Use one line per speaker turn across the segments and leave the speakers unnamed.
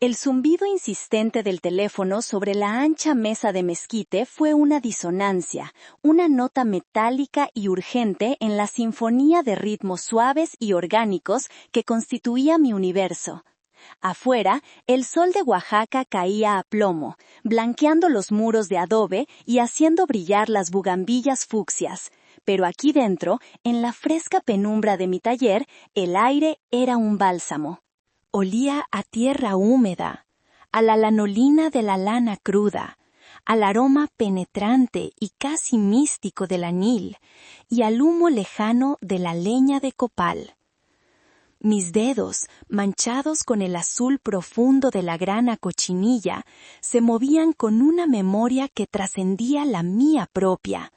El zumbido insistente del teléfono sobre la ancha mesa de mezquite fue una disonancia, una nota metálica y urgente en la sinfonía de ritmos suaves y orgánicos que constituía mi universo. Afuera, el sol de Oaxaca caía a plomo, blanqueando los muros de adobe y haciendo brillar las bugambillas fucsias. Pero aquí dentro, en la fresca penumbra de mi taller, el aire era un bálsamo. Olía a tierra húmeda, a la lanolina de la lana cruda, al aroma penetrante y casi místico del añil, y al humo lejano de la leña de copal. Mis dedos, manchados con el azul profundo de la grana cochinilla, se movían con una memoria que trascendía la mía propia,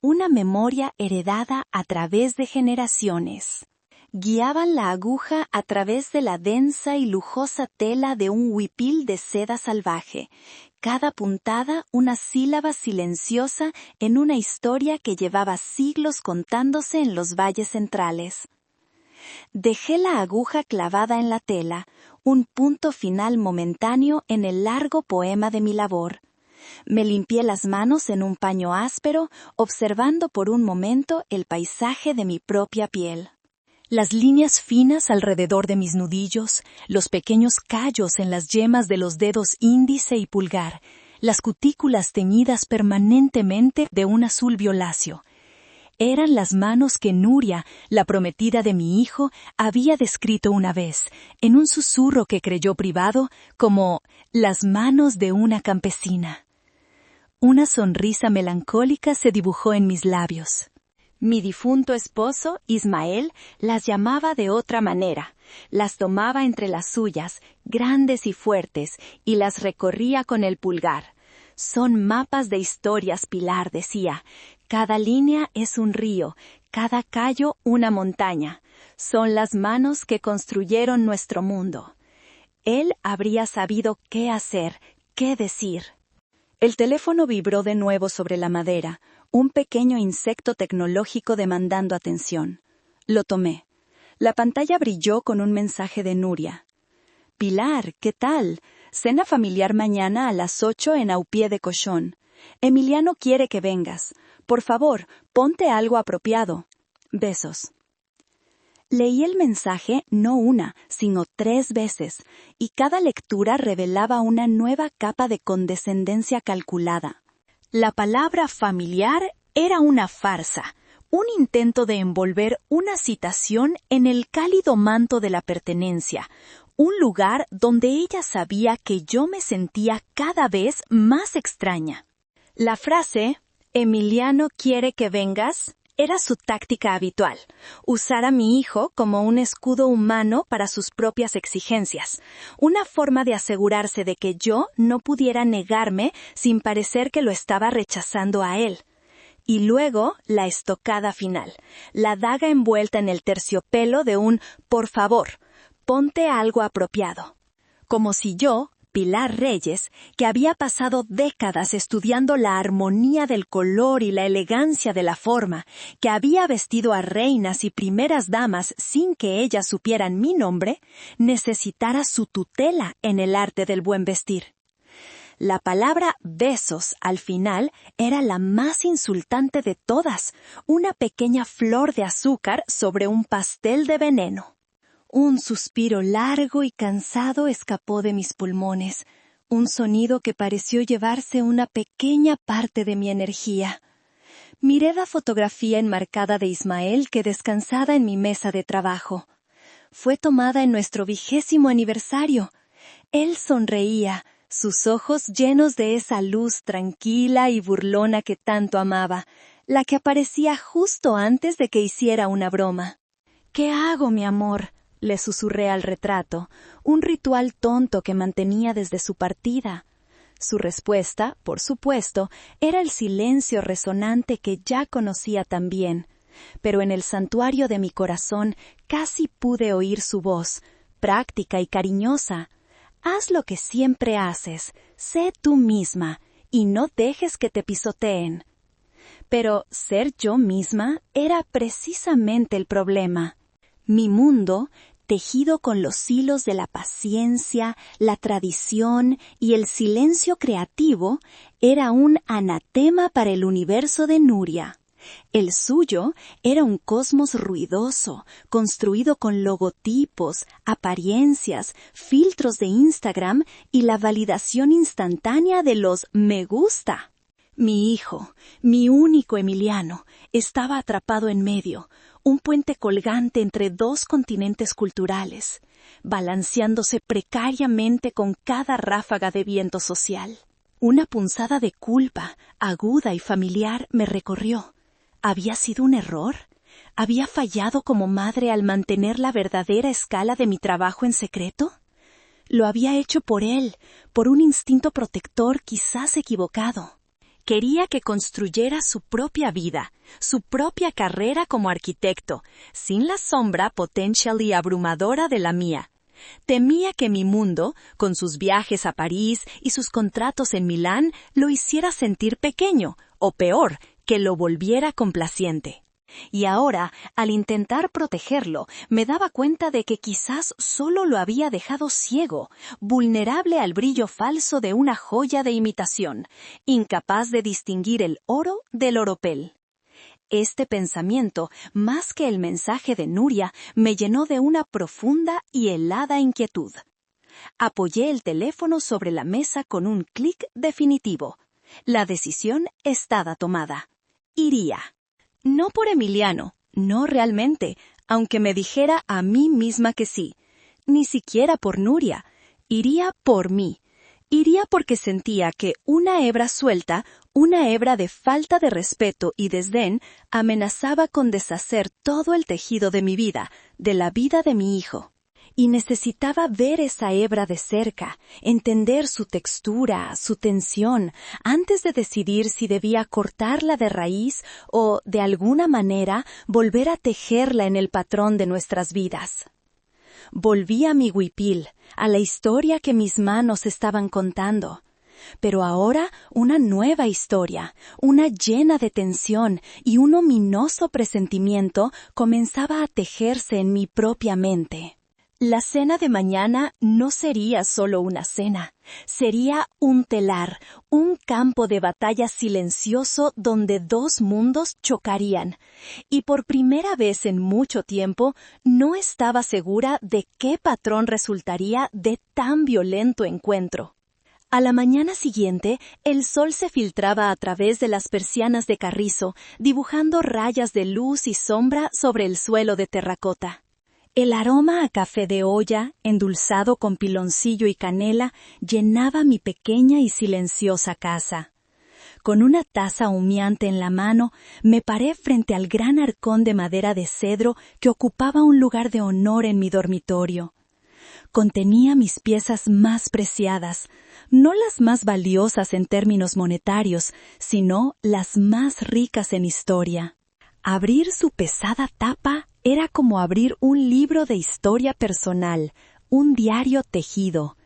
una memoria heredada a través de generaciones. Guiaban la aguja a través de la densa y lujosa tela de un huipil de seda salvaje, cada puntada una sílaba silenciosa en una historia que llevaba siglos contándose en los valles centrales. Dejé la aguja clavada en la tela, un punto final momentáneo en el largo poema de mi labor. Me limpié las manos en un paño áspero, observando por un momento el paisaje de mi propia piel. Las líneas finas alrededor de mis nudillos, los pequeños callos en las yemas de los dedos índice y pulgar, las cutículas teñidas permanentemente de un azul violáceo. Eran las manos que Nuria, la prometida de mi hijo, había descrito una vez, en un susurro que creyó privado, como las manos de una campesina. Una sonrisa melancólica se dibujó en mis labios. Mi difunto esposo, Ismael, las llamaba de otra manera. Las tomaba entre las suyas, grandes y fuertes, y las recorría con el pulgar. Son mapas de historias, Pilar, decía. Cada línea es un río, cada callo una montaña. Son las manos que construyeron nuestro mundo. Él habría sabido qué hacer, qué decir. El teléfono vibró de nuevo sobre la madera, un pequeño insecto tecnológico demandando atención. Lo tomé. La pantalla brilló con un mensaje de Nuria. Pilar, ¿qué tal? Cena familiar mañana a las 8 en Aupié de Cochón. Emiliano quiere que vengas. Por favor, ponte algo apropiado. Besos. Leí el mensaje no una, sino 3 veces, y cada lectura revelaba una nueva capa de condescendencia calculada. La palabra familiar era una farsa, un intento de envolver una citación en el cálido manto de la pertenencia, un lugar donde ella sabía que yo me sentía cada vez más extraña. La frase, Emiliano quiere que vengas, era su táctica habitual, usar a mi hijo como un escudo humano para sus propias exigencias, una forma de asegurarse de que yo no pudiera negarme sin parecer que lo estaba rechazando a él. Y luego la estocada final, la daga envuelta en el terciopelo de un «por favor, ponte algo apropiado». Como si yo, Pilar Reyes, que había pasado décadas estudiando la armonía del color y la elegancia de la forma, que había vestido a reinas y primeras damas sin que ellas supieran mi nombre, necesitara su tutela en el arte del buen vestir. La palabra besos al final era la más insultante de todas, una pequeña flor de azúcar sobre un pastel de veneno. Un suspiro largo y cansado escapó de mis pulmones, un sonido que pareció llevarse una pequeña parte de mi energía. Miré la fotografía enmarcada de Ismael que descansaba en mi mesa de trabajo. Fue tomada en nuestro 20º aniversario. Él sonreía, sus ojos llenos de esa luz tranquila y burlona que tanto amaba, la que aparecía justo antes de que hiciera una broma. «¿Qué hago, mi amor?», le susurré al retrato, un ritual tonto que mantenía desde su partida. Su respuesta, por supuesto, era el silencio resonante que ya conocía tan bien, pero en el santuario de mi corazón casi pude oír su voz, práctica y cariñosa. Haz lo que siempre haces, sé tú misma, y no dejes que te pisoteen. Pero ser yo misma era precisamente el problema. Mi mundo tejido con los hilos de la paciencia, la tradición y el silencio creativo, era un anatema para el universo de Nuria. El suyo era un cosmos ruidoso, construido con logotipos, apariencias, filtros de Instagram y la validación instantánea de los me gusta. Mi hijo, mi único Emiliano, estaba atrapado en medio, un puente colgante entre dos continentes culturales, balanceándose precariamente con cada ráfaga de viento social. Una punzada de culpa, aguda y familiar, me recorrió. ¿Había sido un error? ¿Había fallado como madre al mantener la verdadera escala de mi trabajo en secreto? Lo había hecho por él, por un instinto protector quizás equivocado. Quería que construyera su propia vida, su propia carrera como arquitecto, sin la sombra potencial y abrumadora de la mía. Temía que mi mundo, con sus viajes a París y sus contratos en Milán, lo hiciera sentir pequeño, o peor, que lo volviera complaciente. Y ahora, al intentar protegerlo, me daba cuenta de que quizás solo lo había dejado ciego, vulnerable al brillo falso de una joya de imitación, incapaz de distinguir el oro del oropel. Este pensamiento, más que el mensaje de Nuria, me llenó de una profunda y helada inquietud. Apoyé el teléfono sobre la mesa con un clic definitivo. La decisión estaba tomada. Iría. No por Emiliano, no realmente, aunque me dijera a mí misma que sí. Ni siquiera por Nuria. Iría por mí. Iría porque sentía que una hebra suelta, una hebra de falta de respeto y desdén, amenazaba con deshacer todo el tejido de mi vida, de la vida de mi hijo. Y necesitaba ver esa hebra de cerca, entender su textura, su tensión, antes de decidir si debía cortarla de raíz o, de alguna manera, volver a tejerla en el patrón de nuestras vidas. Volví a mi huipil, a la historia que mis manos estaban contando. Pero ahora una nueva historia, una llena de tensión y un ominoso presentimiento comenzaba a tejerse en mi propia mente. La cena de mañana no sería solo una cena, sería un telar, un campo de batalla silencioso donde dos mundos chocarían. Y por primera vez en mucho tiempo no estaba segura de qué patrón resultaría de tan violento encuentro. A la mañana siguiente, el sol se filtraba a través de las persianas de carrizo, dibujando rayas de luz y sombra sobre el suelo de terracota. El aroma a café de olla, endulzado con piloncillo y canela, llenaba mi pequeña y silenciosa casa. Con una taza humeante en la mano, me paré frente al gran arcón de madera de cedro que ocupaba un lugar de honor en mi dormitorio. Contenía mis piezas más preciadas, no las más valiosas en términos monetarios, sino las más ricas en historia. Abrir su pesada tapa era como abrir un libro de historia personal, un diario tejido.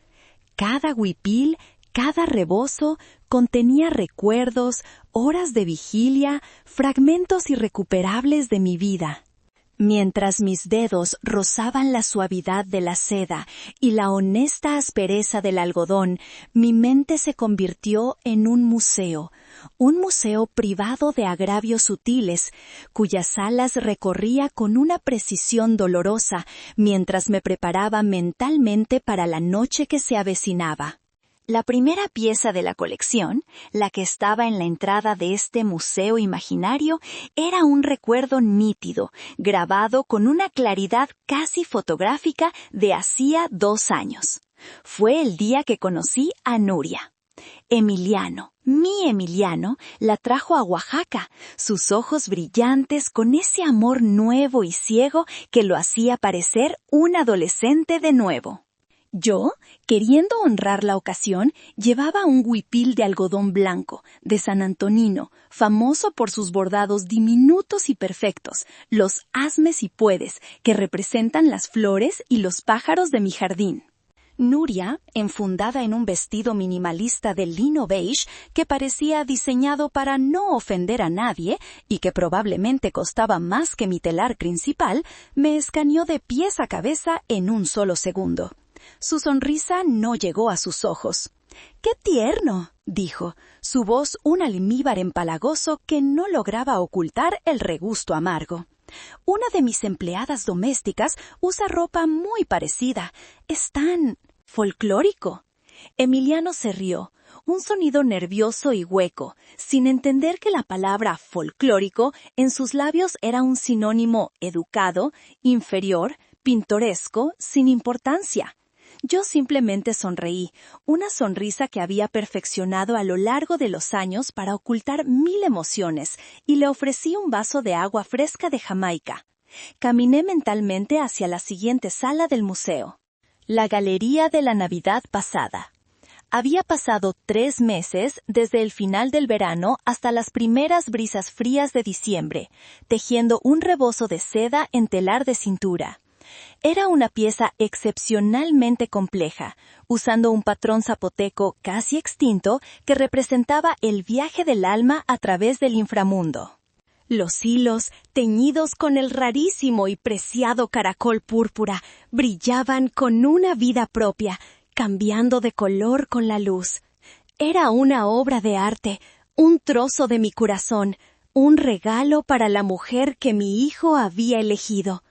Cada huipil, cada rebozo, contenía recuerdos, horas de vigilia, fragmentos irrecuperables de mi vida. Mientras mis dedos rozaban la suavidad de la seda y la honesta aspereza del algodón, mi mente se convirtió en un museo privado de agravios sutiles, cuyas salas recorría con una precisión dolorosa mientras me preparaba mentalmente para la noche que se avecinaba. La primera pieza de la colección, la que estaba en la entrada de este museo imaginario, era un recuerdo nítido, grabado con una claridad casi fotográfica de hacía 2 años. Fue el día que conocí a Nuria. Emiliano, mi Emiliano, la trajo a Oaxaca, sus ojos brillantes con ese amor nuevo y ciego que lo hacía parecer un adolescente de nuevo. Yo, queriendo honrar la ocasión, llevaba un huipil de algodón blanco, de San Antonino, famoso por sus bordados diminutos y perfectos, los hazmes y puedes, que representan las flores y los pájaros de mi jardín. Nuria, enfundada en un vestido minimalista de lino beige que parecía diseñado para no ofender a nadie y que probablemente costaba más que mi telar principal, me escaneó de pies a cabeza en un solo segundo. Su sonrisa no llegó a sus ojos. ¡Qué tierno!, dijo, su voz un almíbar empalagoso que no lograba ocultar el regusto amargo. Una de mis empleadas domésticas usa ropa muy parecida. Es tan folclórico. Emiliano se rió, un sonido nervioso y hueco, sin entender que la palabra folclórico en sus labios era un sinónimo educado, inferior, pintoresco, sin importancia. Yo simplemente sonreí, una sonrisa que había perfeccionado a lo largo de los años para ocultar 1000 emociones, y le ofrecí un vaso de agua fresca de Jamaica. Caminé mentalmente hacia la siguiente sala del museo. La Galería de la Navidad pasada. Había pasado 3 meses desde el final del verano hasta las primeras brisas frías de diciembre, tejiendo un rebozo de seda en telar de cintura. Era una pieza excepcionalmente compleja, usando un patrón zapoteco casi extinto que representaba el viaje del alma a través del inframundo. Los hilos, teñidos con el rarísimo y preciado caracol púrpura, brillaban con una vida propia, cambiando de color con la luz. Era una obra de arte, un trozo de mi corazón, un regalo para la mujer que mi hijo había elegido.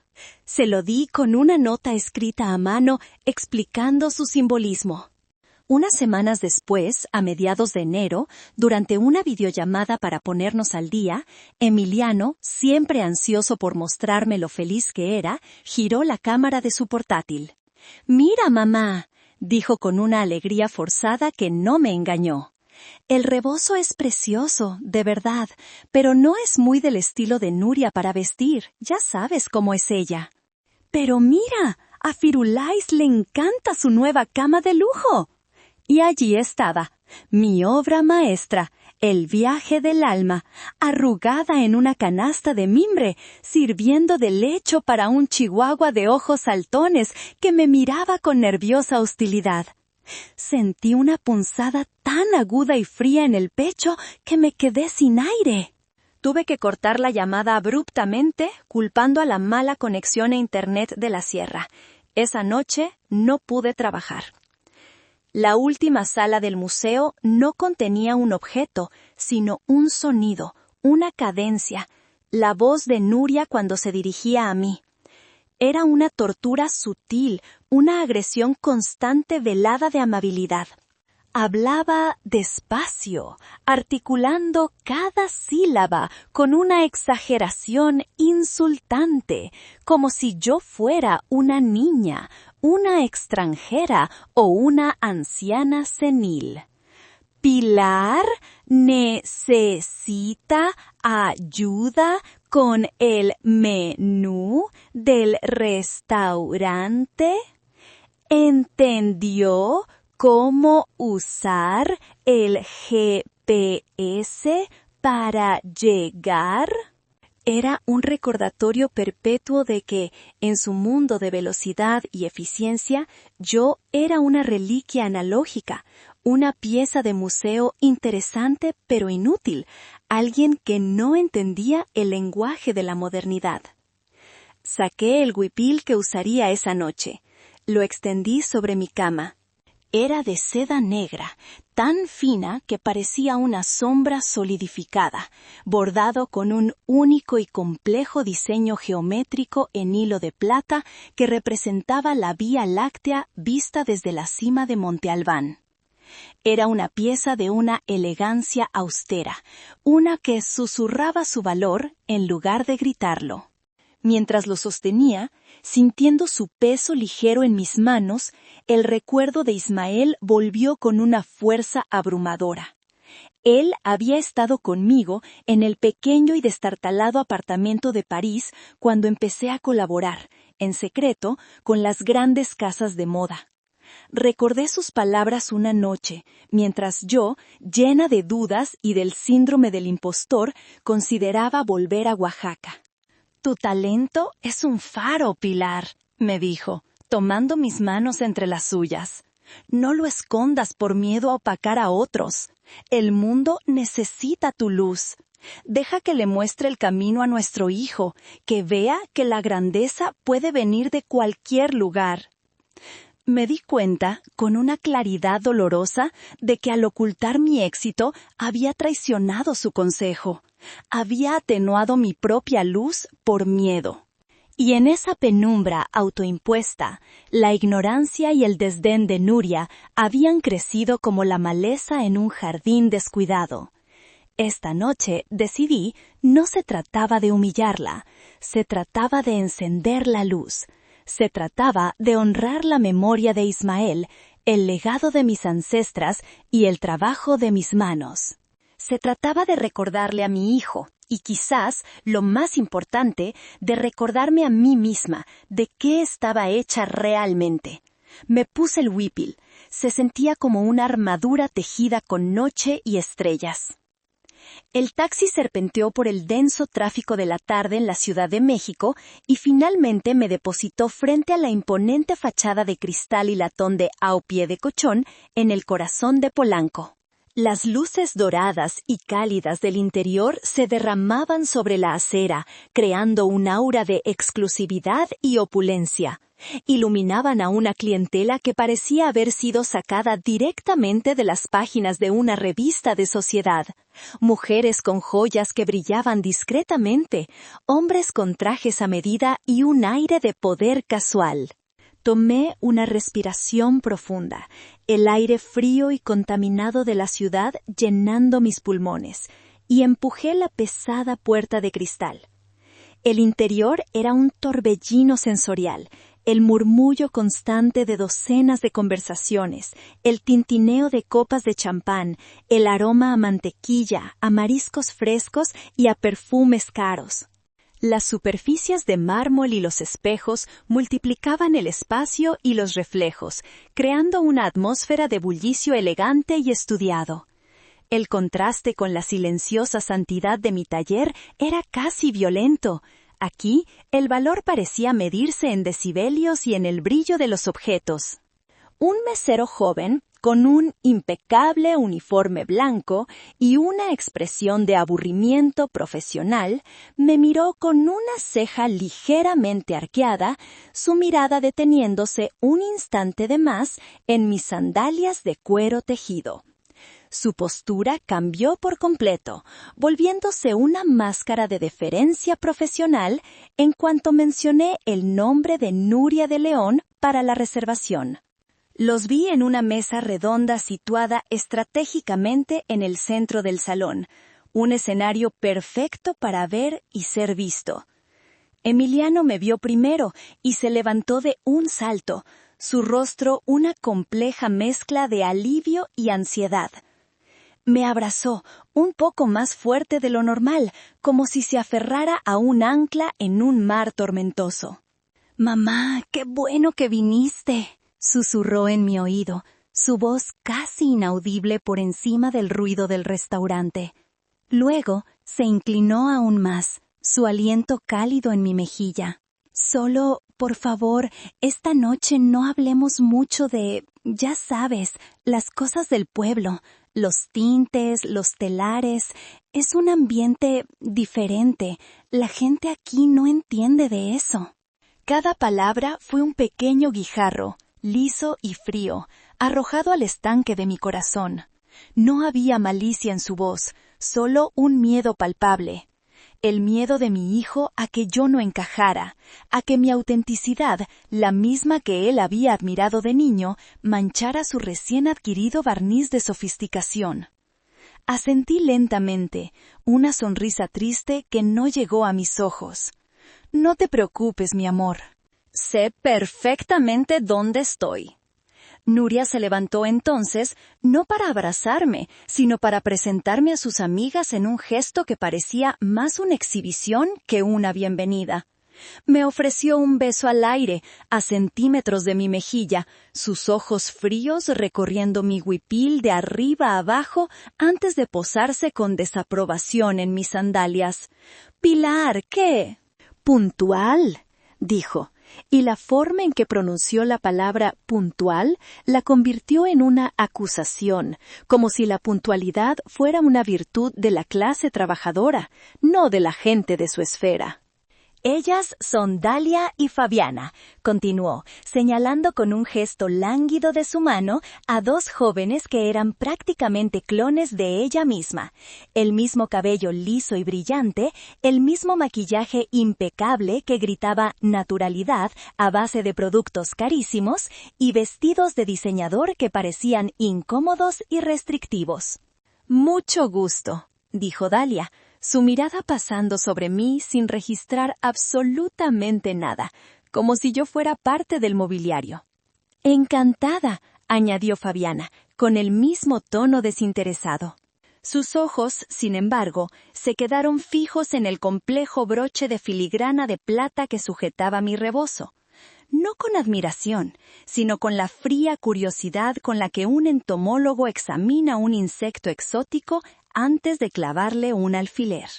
Se lo di con una nota escrita a mano explicando su simbolismo. Unas semanas después, a mediados de enero, durante una videollamada para ponernos al día, Emiliano, siempre ansioso por mostrarme lo feliz que era, giró la cámara de su portátil. «Mira, mamá», dijo con una alegría forzada que no me engañó. «El rebozo es precioso, de verdad, pero no es muy del estilo de Nuria para vestir, ya sabes cómo es ella». «Pero mira, a Firulais le encanta su nueva cama de lujo». Y allí estaba, mi obra maestra, el viaje del alma, arrugada en una canasta de mimbre, sirviendo de lecho para un chihuahua de ojos saltones que me miraba con nerviosa hostilidad. Sentí una punzada tan aguda y fría en el pecho que me quedé sin aire. Tuve que cortar la llamada abruptamente, culpando a la mala conexión a Internet de la sierra. Esa noche no pude trabajar. La última sala del museo no contenía un objeto, sino un sonido, una cadencia, la voz de Nuria cuando se dirigía a mí. Era una tortura sutil, una agresión constante velada de amabilidad. Hablaba despacio, articulando cada sílaba con una exageración insultante, como si yo fuera una niña, una extranjera o una anciana senil. «Pilar necesita ayuda con el menú del restaurante. ¿Entendió cómo usar el GPS para llegar?» Era un recordatorio perpetuo de que, en su mundo de velocidad y eficiencia, yo era una reliquia analógica, una pieza de museo interesante pero inútil, alguien que no entendía el lenguaje de la modernidad. Saqué el huipil que usaría esa noche. Lo extendí sobre mi cama. Era de seda negra, tan fina que parecía una sombra solidificada, bordado con un único y complejo diseño geométrico en hilo de plata que representaba la Vía Láctea vista desde la cima de Monte Albán. Era una pieza de una elegancia austera, una que susurraba su valor en lugar de gritarlo. Mientras lo sostenía, sintiendo su peso ligero en mis manos, el recuerdo de Ismael volvió con una fuerza abrumadora. Él había estado conmigo en el pequeño y destartalado apartamento de París cuando empecé a colaborar, en secreto, con las grandes casas de moda. Recordé sus palabras una noche, mientras yo, llena de dudas y del síndrome del impostor, consideraba volver a Oaxaca. «Tu talento es un faro, Pilar», me dijo. tomando mis manos entre las suyas. No lo escondas por miedo a opacar a otros. El mundo necesita tu luz. Deja que le muestre el camino a nuestro hijo, que vea que la grandeza puede venir de cualquier lugar. Me di cuenta, con una claridad dolorosa, de que al ocultar mi éxito había traicionado su consejo. Había atenuado mi propia luz por miedo. Y en esa penumbra autoimpuesta, la ignorancia y el desdén de Nuria habían crecido como la maleza en un jardín descuidado. Esta noche decidí, no se trataba de humillarla, se trataba de encender la luz, se trataba de honrar la memoria de Ismael, el legado de mis ancestras y el trabajo de mis manos. Se trataba de recordarle a mi hijo, y quizás, lo más importante, de recordarme a mí misma de qué estaba hecha realmente. Me puse el huipil. Se sentía como una armadura tejida con noche y estrellas. El taxi serpenteó por el denso tráfico de la tarde en la Ciudad de México y finalmente me depositó frente a la imponente fachada de cristal y latón de Ao Pie de Cochón en el corazón de Polanco. Las luces doradas y cálidas del interior se derramaban sobre la acera, creando un aura de exclusividad y opulencia. Iluminaban a una clientela que parecía haber sido sacada directamente de las páginas de una revista de sociedad. Mujeres con joyas que brillaban discretamente, hombres con trajes a medida y un aire de poder casual. Tomé una respiración profunda, el aire frío y contaminado de la ciudad llenando mis pulmones, y empujé la pesada puerta de cristal. El interior era un torbellino sensorial, el murmullo constante de docenas de conversaciones, el tintineo de copas de champán, el aroma a mantequilla, a mariscos frescos y a perfumes caros. Las superficies de mármol y los espejos multiplicaban el espacio y los reflejos, creando una atmósfera de bullicio elegante y estudiado. El contraste con la silenciosa santidad de mi taller era casi violento. Aquí, el valor parecía medirse en decibelios y en el brillo de los objetos. Un mesero joven, con un impecable uniforme blanco y una expresión de aburrimiento profesional, me miró con una ceja ligeramente arqueada, su mirada deteniéndose un instante de más en mis sandalias de cuero tejido. Su postura cambió por completo, volviéndose una máscara de deferencia profesional en cuanto mencioné el nombre de Nuria de León para la reservación. Los vi en una mesa redonda situada estratégicamente en el centro del salón, un escenario perfecto para ver y ser visto. Emiliano me vio primero y se levantó de un salto, su rostro una compleja mezcla de alivio y ansiedad. Me abrazó, un poco más fuerte de lo normal, como si se aferrara a un ancla en un mar tormentoso. «Mamá, qué bueno que viniste», susurró en mi oído, su voz casi inaudible por encima del ruido del restaurante. Luego se inclinó aún más, su aliento cálido en mi mejilla. «Solo, por favor, esta noche no hablemos mucho de, ya sabes, las cosas del pueblo, los tintes, los telares. Es un ambiente diferente. La gente aquí no entiende de eso». Cada palabra fue un pequeño guijarro, liso y frío, arrojado al estanque de mi corazón. No había malicia en su voz, solo un miedo palpable. El miedo de mi hijo a que yo no encajara, a que mi autenticidad, la misma que él había admirado de niño, manchara su recién adquirido barniz de sofisticación. Asentí lentamente, una sonrisa triste que no llegó a mis ojos. «No te preocupes, mi amor. Sé perfectamente dónde estoy». Nuria se levantó entonces, no para abrazarme, sino para presentarme a sus amigas en un gesto que parecía más una exhibición que una bienvenida. Me ofreció un beso al aire, a centímetros de mi mejilla, sus ojos fríos recorriendo mi huipil de arriba a abajo antes de posarse con desaprobación en mis sandalias. «Pilar, ¿qué?» «Puntual», dijo, y la forma en que pronunció la palabra puntual la convirtió en una acusación, como si la puntualidad fuera una virtud de la clase trabajadora, no de la gente de su esfera. Ellas son Dalia y Fabiana, continuó, señalando con un gesto lánguido de su mano a dos jóvenes que eran prácticamente clones de ella misma. El mismo cabello liso y brillante, el mismo maquillaje impecable que gritaba naturalidad a base de productos carísimos y vestidos de diseñador que parecían incómodos y restrictivos. «Mucho gusto», dijo Dalia, su mirada pasando sobre mí sin registrar absolutamente nada, como si yo fuera parte del mobiliario. «Encantada», añadió Fabiana, con el mismo tono desinteresado. Sus ojos, sin embargo, se quedaron fijos en el complejo broche de filigrana de plata que sujetaba mi rebozo. No con admiración, sino con la fría curiosidad con la que un entomólogo examina un insecto exótico antes de clavarle un alfiler.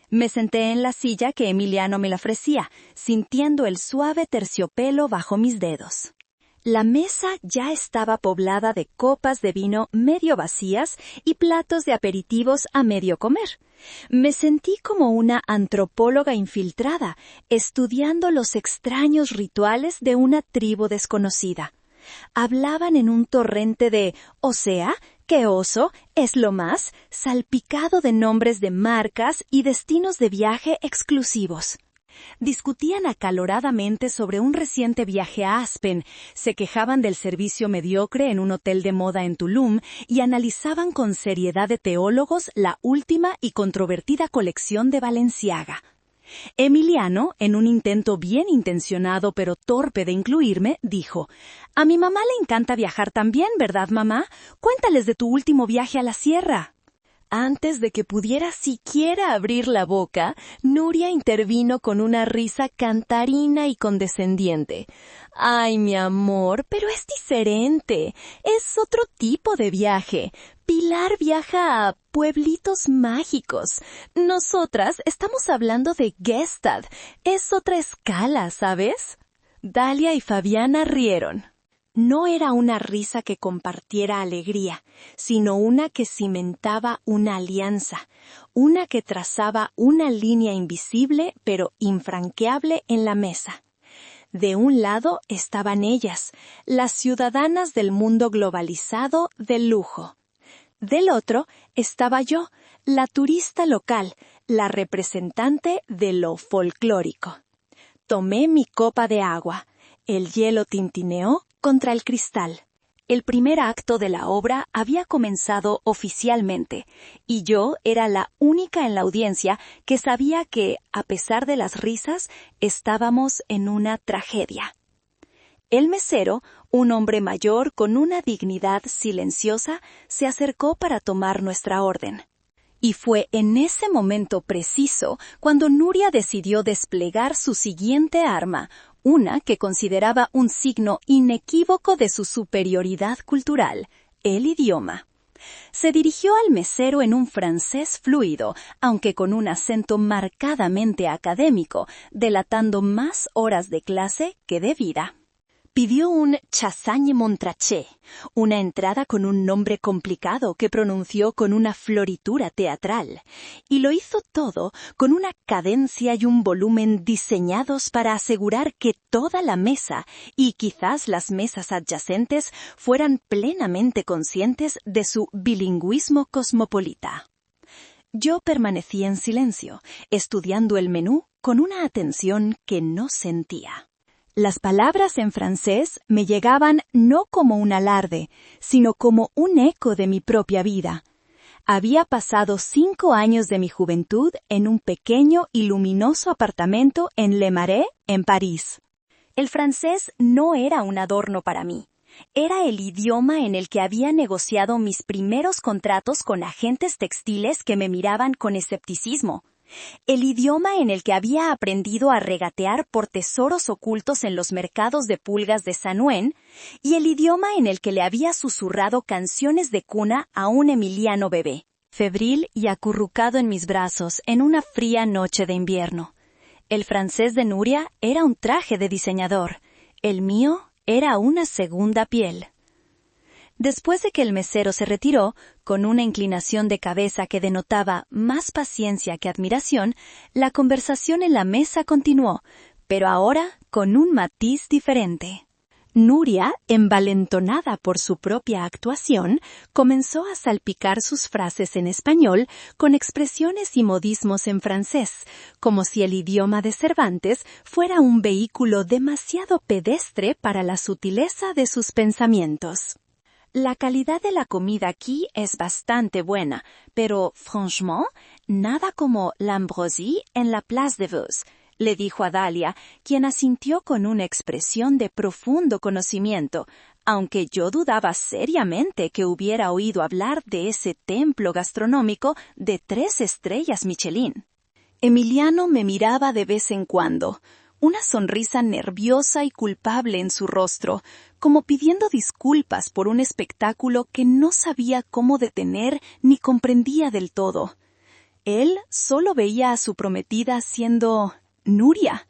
Me senté en la silla que Emiliano me la ofrecía, sintiendo el suave terciopelo bajo mis dedos. La mesa ya estaba poblada de copas de vino medio vacías y platos de aperitivos a medio comer. Me sentí como una antropóloga infiltrada, estudiando los extraños rituales de una tribu desconocida. Hablaban en un torrente de «o sea», «qué oso», «es lo más», salpicado de nombres de marcas y destinos de viaje exclusivos. Discutían acaloradamente sobre un reciente viaje a Aspen, se quejaban del servicio mediocre en un hotel de moda en Tulum y analizaban con seriedad de teólogos la última y controvertida colección de Balenciaga. Emiliano, en un intento bien intencionado pero torpe de incluirme, dijo: «A mi mamá le encanta viajar también, ¿verdad, mamá? Cuéntales de tu último viaje a la sierra». Antes de que pudiera siquiera abrir la boca, Nuria intervino con una risa cantarina y condescendiente. «Ay, mi amor, pero es diferente. Es otro tipo de viaje. Pilar viaja a pueblitos mágicos. Nosotras estamos hablando de Gestad. Es otra escala, ¿sabes?» Dalia y Fabiana rieron. No era una risa que compartiera alegría, sino una que cimentaba una alianza, una que trazaba una línea invisible pero infranqueable en la mesa. De un lado estaban ellas, las ciudadanas del mundo globalizado del lujo. Del otro estaba yo, la turista local, la representante de lo folclórico. Tomé mi copa de agua. El hielo tintineó contra el cristal. El primer acto de la obra había comenzado oficialmente, y yo era la única en la audiencia que sabía que, a pesar de las risas, estábamos en una tragedia. El mesero, un hombre mayor con una dignidad silenciosa, se acercó para tomar nuestra orden. Y fue en ese momento preciso cuando Nuria decidió desplegar su siguiente arma, una que consideraba un signo inequívoco de su superioridad cultural, el idioma. Se dirigió al mesero en un francés fluido, aunque con un acento marcadamente académico, delatando más horas de clase que de vida. Pidió un chasagne montrachet, una entrada con un nombre complicado que pronunció con una floritura teatral, y lo hizo todo con una cadencia y un volumen diseñados para asegurar que toda la mesa, y quizás las mesas adyacentes, fueran plenamente conscientes de su bilingüismo cosmopolita. Yo permanecí en silencio, estudiando el menú con una atención que no sentía. Las palabras en francés me llegaban no como un alarde, sino como un eco de mi propia vida. Había pasado 5 años de mi juventud en un pequeño y luminoso apartamento en Le Marais, en París. El francés no era un adorno para mí. Era el idioma en el que había negociado mis primeros contratos con agentes textiles que me miraban con escepticismo. El idioma en el que había aprendido a regatear por tesoros ocultos en los mercados de pulgas de San Ouen, y el idioma en el que le había susurrado canciones de cuna a un Emiliano bebé, febril y acurrucado en mis brazos en una fría noche de invierno. El francés de Nuria era un traje de diseñador. El mío era una segunda piel. Después de que el mesero se retiró, con una inclinación de cabeza que denotaba más paciencia que admiración, la conversación en la mesa continuó, pero ahora con un matiz diferente. Nuria, envalentonada por su propia actuación, comenzó a salpicar sus frases en español con expresiones y modismos en francés, como si el idioma de Cervantes fuera un vehículo demasiado pedestre para la sutileza de sus pensamientos. La calidad de la comida aquí es bastante buena, pero, franchement, nada como l'ambroisie en la Place de Vos, le dijo a Dalia, quien asintió con una expresión de profundo conocimiento, aunque yo dudaba seriamente que hubiera oído hablar de ese templo gastronómico de 3 estrellas Michelin. Emiliano me miraba de vez en cuando, una sonrisa nerviosa y culpable en su rostro, como pidiendo disculpas por un espectáculo que no sabía cómo detener ni comprendía del todo. Él solo veía a su prometida siendo Nuria.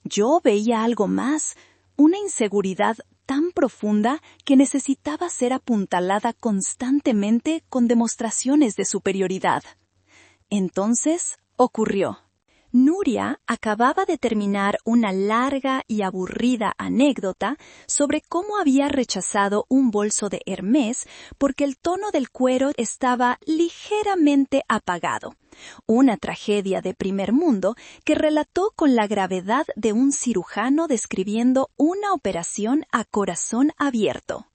Yo veía algo más, una inseguridad tan profunda que necesitaba ser apuntalada constantemente con demostraciones de superioridad. Entonces ocurrió. Nuria acababa de terminar una larga y aburrida anécdota sobre cómo había rechazado un bolso de Hermès porque el tono del cuero estaba ligeramente apagado. Una tragedia de primer mundo que relató con la gravedad de un cirujano describiendo una operación a corazón abierto.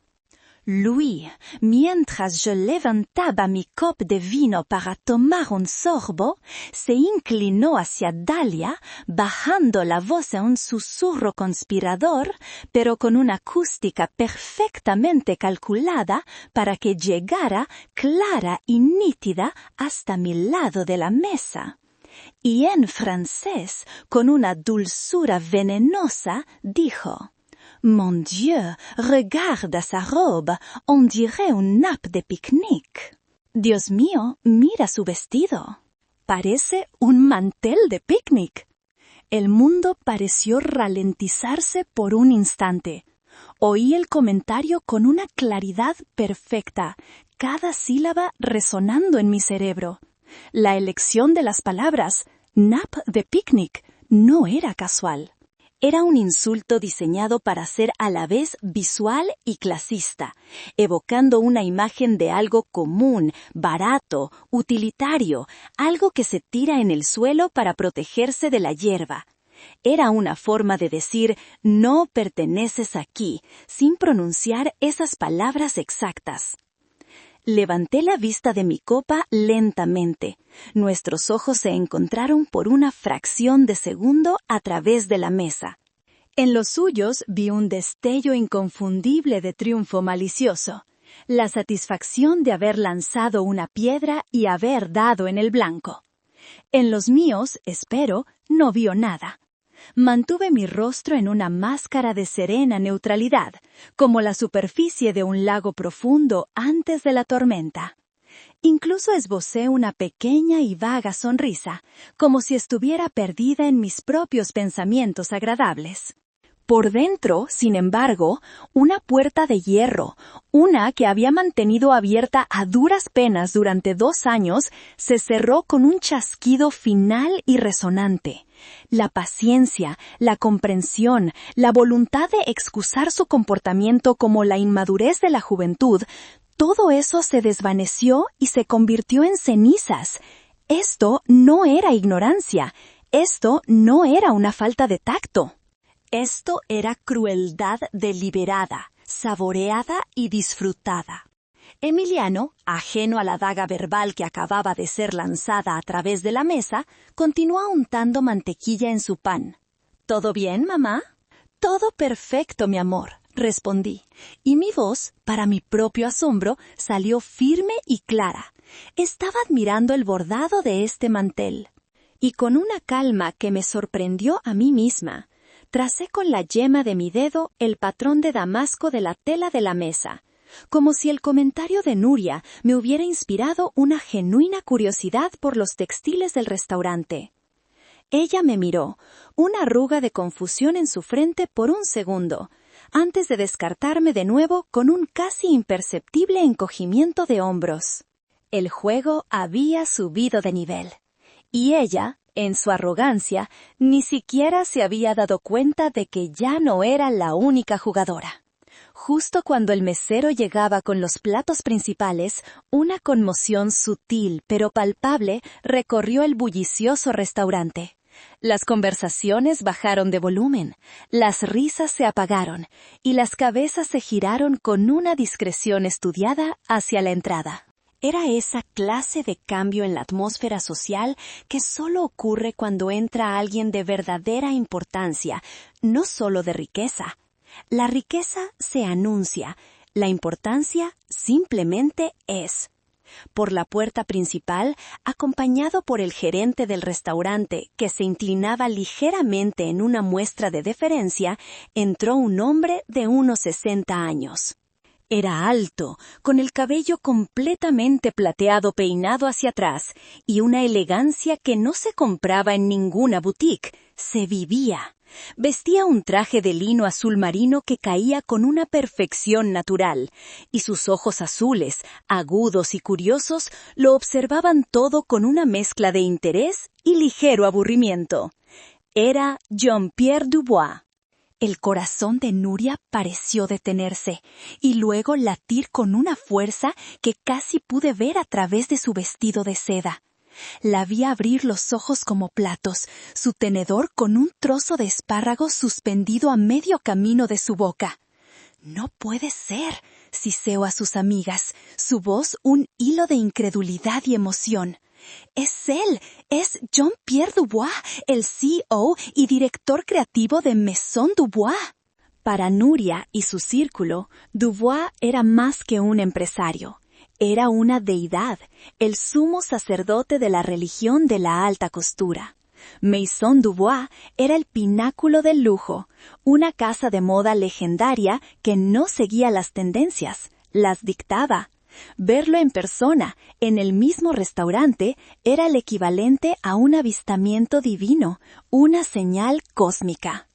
Louis, mientras yo levantaba mi copa de vino para tomar un sorbo, se inclinó hacia Dalia, bajando la voz a un susurro conspirador, pero con una acústica perfectamente calculada para que llegara clara y nítida hasta mi lado de la mesa. Y en francés, con una dulzura venenosa, dijo: «Mon Dieu, regarda sa robe, on dirait un nappe de pique-nique». Dios mío, mira su vestido. Parece un mantel de picnic. El mundo pareció ralentizarse por un instante. Oí el comentario con una claridad perfecta, cada sílaba resonando en mi cerebro. La elección de las palabras, nappe de picnic, no era casual. Era un insulto diseñado para ser a la vez visual y clasista, evocando una imagen de algo común, barato, utilitario, algo que se tira en el suelo para protegerse de la hierba. Era una forma de decir «no perteneces aquí», sin pronunciar esas palabras exactas. Levanté la vista de mi copa lentamente. Nuestros ojos se encontraron por una fracción de segundo a través de la mesa. En los suyos vi un destello inconfundible de triunfo malicioso, la satisfacción de haber lanzado una piedra y haber dado en el blanco. En los míos, espero, no vio nada. Mantuve mi rostro en una máscara de serena neutralidad, como la superficie de un lago profundo antes de la tormenta. Incluso esbocé una pequeña y vaga sonrisa, como si estuviera perdida en mis propios pensamientos agradables. Por dentro, sin embargo, una puerta de hierro, una que había mantenido abierta a duras penas durante 2 años, se cerró con un chasquido final y resonante. La paciencia, la comprensión, la voluntad de excusar su comportamiento como la inmadurez de la juventud, todo eso se desvaneció y se convirtió en cenizas. Esto no era ignorancia, esto no era una falta de tacto. Esto era crueldad deliberada, saboreada y disfrutada. Emiliano, ajeno a la daga verbal que acababa de ser lanzada a través de la mesa, continuó untando mantequilla en su pan. ¿Todo bien, mamá? Todo perfecto, mi amor, respondí, y mi voz, para mi propio asombro, salió firme y clara. Estaba admirando el bordado de este mantel. Y con una calma que me sorprendió a mí misma, tracé con la yema de mi dedo el patrón de damasco de la tela de la mesa, como si el comentario de Nuria me hubiera inspirado una genuina curiosidad por los textiles del restaurante. Ella me miró, una arruga de confusión en su frente por un segundo, antes de descartarme de nuevo con un casi imperceptible encogimiento de hombros. El juego había subido de nivel, y ella, en su arrogancia, ni siquiera se había dado cuenta de que ya no era la única jugadora. Justo cuando el mesero llegaba con los platos principales, una conmoción sutil pero palpable recorrió el bullicioso restaurante. Las conversaciones bajaron de volumen, las risas se apagaron y las cabezas se giraron con una discreción estudiada hacia la entrada. Era esa clase de cambio en la atmósfera social que solo ocurre cuando entra alguien de verdadera importancia, no solo de riqueza. La riqueza se anuncia, la importancia simplemente es. Por la puerta principal, acompañado por el gerente del restaurante, que se inclinaba ligeramente en una muestra de deferencia, entró un hombre de unos 60 años. Era alto, con el cabello completamente plateado peinado hacia atrás, y una elegancia que no se compraba en ninguna boutique, se vivía. Vestía un traje de lino azul marino que caía con una perfección natural, y sus ojos azules, agudos y curiosos, lo observaban todo con una mezcla de interés y ligero aburrimiento. Era Jean-Pierre Dubois. El corazón de Nuria pareció detenerse, y luego latir con una fuerza que casi pude ver a través de su vestido de seda. La vi abrir los ojos como platos, su tenedor con un trozo de espárrago suspendido a medio camino de su boca. «No puede ser», siseó a sus amigas, su voz un hilo de incredulidad y emoción. «Es él, es Jean-Pierre Dubois, el CEO y director creativo de Maison Dubois». Para Nuria y su círculo, Dubois era más que un empresario. Era una deidad, el sumo sacerdote de la religión de la alta costura. Maison Dubois era el pináculo del lujo, una casa de moda legendaria que no seguía las tendencias, las dictaba. Verlo en persona, en el mismo restaurante, era el equivalente a un avistamiento divino, una señal cósmica.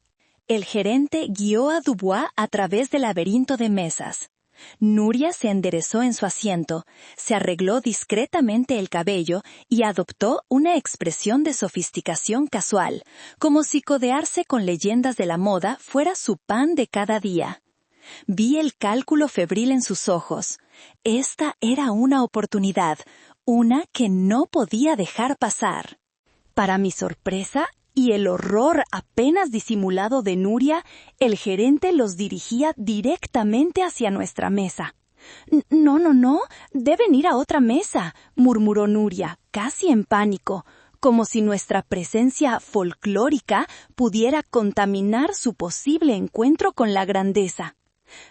El gerente guió a Dubois a través del laberinto de mesas. Nuria se enderezó en su asiento, se arregló discretamente el cabello y adoptó una expresión de sofisticación casual, como si codearse con leyendas de la moda fuera su pan de cada día. Vi el cálculo febril en sus ojos. Esta era una oportunidad, una que no podía dejar pasar. Para mi sorpresa y el horror apenas disimulado de Nuria, el gerente los dirigía directamente hacia nuestra mesa. No, deben ir a otra mesa», murmuró Nuria, casi en pánico, como si nuestra presencia folclórica pudiera contaminar su posible encuentro con la grandeza.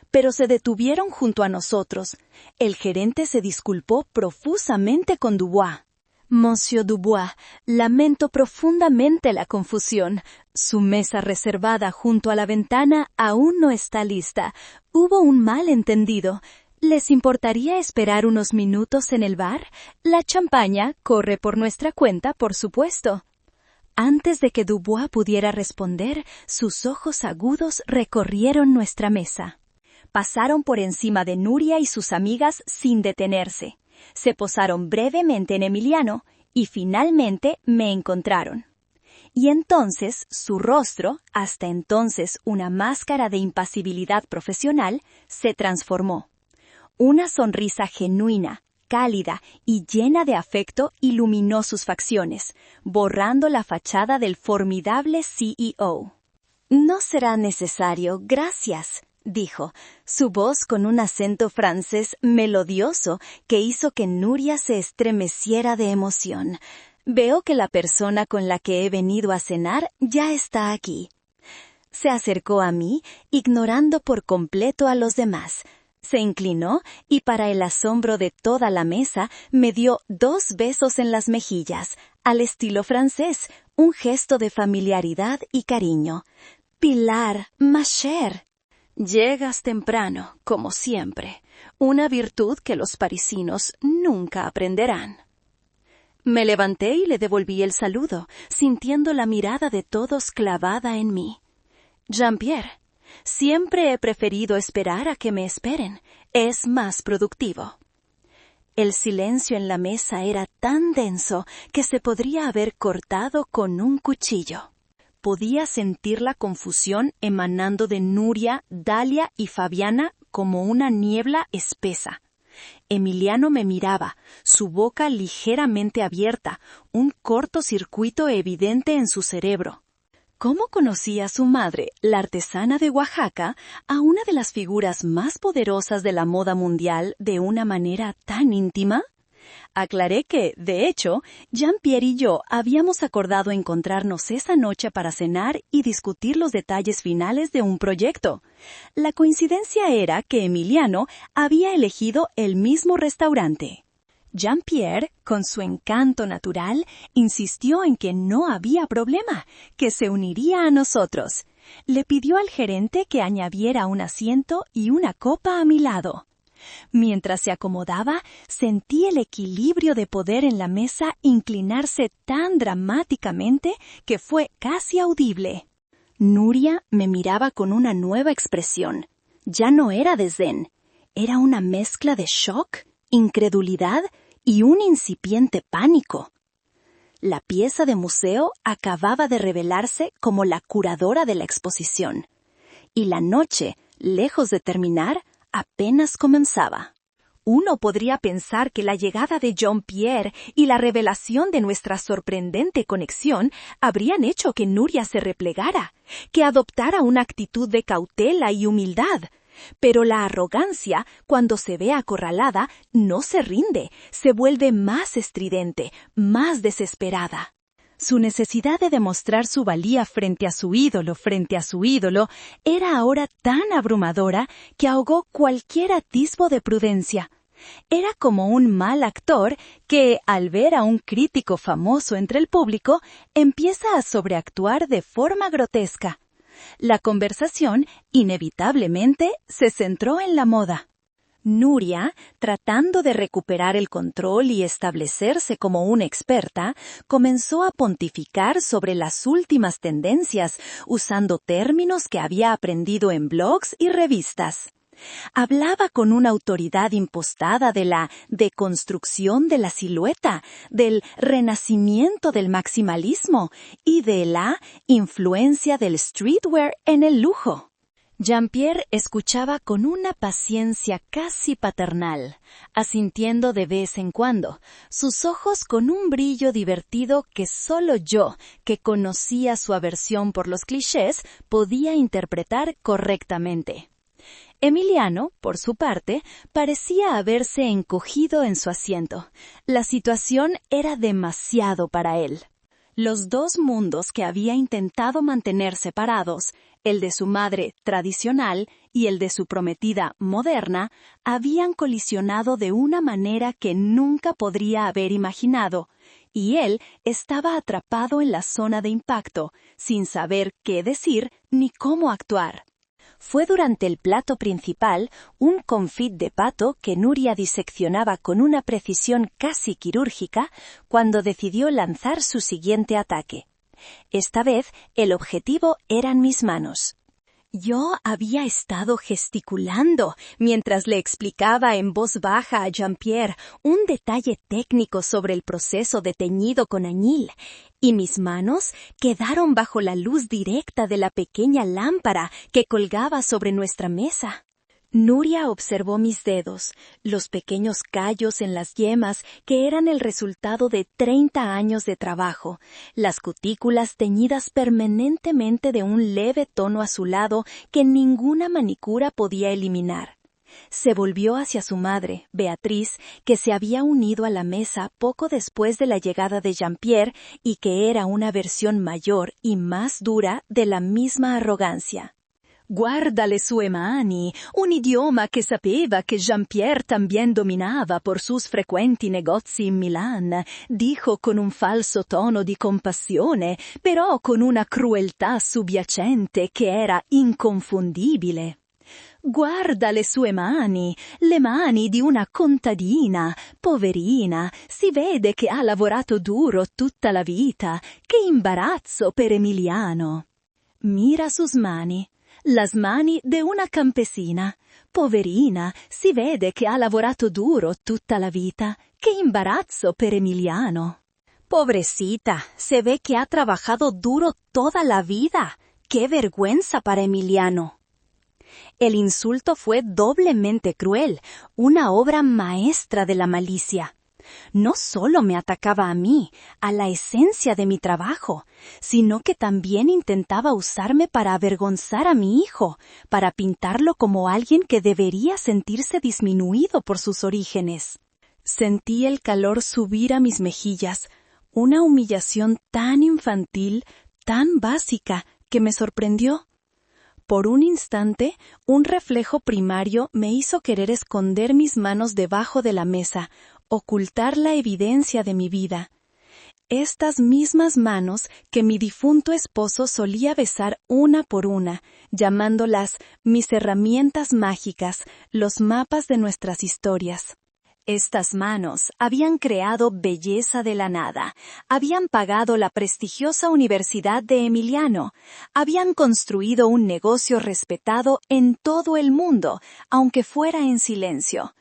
Pero se detuvieron junto a nosotros. El gerente se disculpó profusamente con Dubois. «Monsieur Dubois, lamento profundamente la confusión. Su mesa reservada junto a la ventana aún no está lista. Hubo un malentendido. ¿Les importaría esperar unos minutos en el bar? La champaña corre por nuestra cuenta, por supuesto». Antes de que Dubois pudiera responder, sus ojos agudos recorrieron nuestra mesa. Pasaron por encima de Nuria y sus amigas sin detenerse. Se posaron brevemente en Emiliano y finalmente me encontraron. Y entonces su rostro, hasta entonces una máscara de impasibilidad profesional, se transformó. Una sonrisa genuina, cálida y llena de afecto iluminó sus facciones, borrando la fachada del formidable CEO. «No será necesario, gracias», dijo, su voz con un acento francés melodioso que hizo que Nuria se estremeciera de emoción. «Veo que la persona con la que he venido a cenar ya está aquí». Se acercó a mí, ignorando por completo a los demás. Se inclinó y, para el asombro de toda la mesa, me dio 2 besos en las mejillas, al estilo francés, un gesto de familiaridad y cariño. «Pilar, ma chère». «Llegas temprano, como siempre, una virtud que los parisinos nunca aprenderán». Me levanté y le devolví el saludo, sintiendo la mirada de todos clavada en mí. Jean-Pierre, siempre he preferido esperar a que me esperen. Es más productivo. El silencio en la mesa era tan denso que se podría haber cortado con un cuchillo. Podía sentir la confusión emanando de Nuria, Dalia y Fabiana como una niebla espesa. Emiliano me miraba, su boca ligeramente abierta, un cortocircuito evidente en su cerebro. ¿Cómo conocía su madre, la artesana de Oaxaca, a una de las figuras más poderosas de la moda mundial de una manera tan íntima? Aclaré que, de hecho, Jean-Pierre y yo habíamos acordado encontrarnos esa noche para cenar y discutir los detalles finales de un proyecto. La coincidencia era que Emiliano había elegido el mismo restaurante. Jean-Pierre, con su encanto natural, insistió en que no había problema, que se uniría a nosotros. Le pidió al gerente que añadiera un asiento y una copa a mi lado. Mientras se acomodaba, sentí el equilibrio de poder en la mesa inclinarse tan dramáticamente que fue casi audible. Nuria me miraba con una nueva expresión. Ya no era desdén, era una mezcla de shock, incredulidad y un incipiente pánico. La pieza de museo acababa de revelarse como la curadora de la exposición. Y la noche, lejos de terminar, apenas comenzaba. Uno podría pensar que la llegada de Jean-Pierre y la revelación de nuestra sorprendente conexión habrían hecho que Nuria se replegara, que adoptara una actitud de cautela y humildad. Pero la arrogancia, cuando se ve acorralada, no se rinde, se vuelve más estridente, más desesperada. Su necesidad de demostrar su valía frente a su ídolo, era ahora tan abrumadora que ahogó cualquier atisbo de prudencia. Era como un mal actor que, al ver a un crítico famoso entre el público, empieza a sobreactuar de forma grotesca. La conversación, inevitablemente, se centró en la moda. Nuria, tratando de recuperar el control y establecerse como una experta, comenzó a pontificar sobre las últimas tendencias, usando términos que había aprendido en blogs y revistas. Hablaba con una autoridad impostada de la deconstrucción de la silueta, del renacimiento del maximalismo y de la influencia del streetwear en el lujo. Jean-Pierre escuchaba con una paciencia casi paternal, asintiendo de vez en cuando, sus ojos con un brillo divertido que solo yo, que conocía su aversión por los clichés, podía interpretar correctamente. Emiliano, por su parte, parecía haberse encogido en su asiento. La situación era demasiado para él. Los dos mundos que había intentado mantener separados, el de su madre tradicional y el de su prometida moderna, habían colisionado de una manera que nunca podría haber imaginado, y él estaba atrapado en la zona de impacto, sin saber qué decir ni cómo actuar. Fue durante el plato principal, un confit de pato que Nuria diseccionaba con una precisión casi quirúrgica, cuando decidió lanzar su siguiente ataque. Esta vez, el objetivo eran mis manos. Yo había estado gesticulando mientras le explicaba en voz baja a Jean-Pierre un detalle técnico sobre el proceso de teñido con añil, y mis manos quedaron bajo la luz directa de la pequeña lámpara que colgaba sobre nuestra mesa. Nuria observó mis dedos, los pequeños callos en las yemas que eran el resultado de 30 años de trabajo, las cutículas teñidas permanentemente de un leve tono azulado que ninguna manicura podía eliminar. Se volvió hacia su madre, Beatriz, que se había unido a la mesa poco después de la llegada de Jean-Pierre y que era una versión mayor y más dura de la misma arrogancia. «Guarda le sue mani, un idioma che sapeva che Jean-Pierre también dominava por sus frequenti negozi in Milan», dijo con un falso tono di compassione, però con una crueltà subyacente che era inconfondibile. Guarda le mani di una contadina, poverina, si vede che ha lavorato duro tutta la vita, che imbarazzo per Emiliano. Mira sus mani, las mani de una campesina, poverina, si vede che ha lavorato duro tutta la vita, che imbarazzo per Emiliano. Pobrecita, se ve que ha trabajado duro toda la vida. ¡Qué vergüenza para Emiliano! El insulto fue doblemente cruel, una obra maestra de la malicia. No solo me atacaba a mí, a la esencia de mi trabajo, sino que también intentaba usarme para avergonzar a mi hijo, para pintarlo como alguien que debería sentirse disminuido por sus orígenes. Sentí el calor subir a mis mejillas, una humillación tan infantil, tan básica, que me sorprendió. Por un instante, un reflejo primario me hizo querer esconder mis manos debajo de la mesa, ocultar la evidencia de mi vida. Estas mismas manos que mi difunto esposo solía besar una por una, llamándolas mis herramientas mágicas, los mapas de nuestras historias. Estas manos habían creado belleza de la nada, habían pagado la prestigiosa Universidad de Emiliano, habían construido un negocio respetado en todo el mundo, aunque fuera en silencio.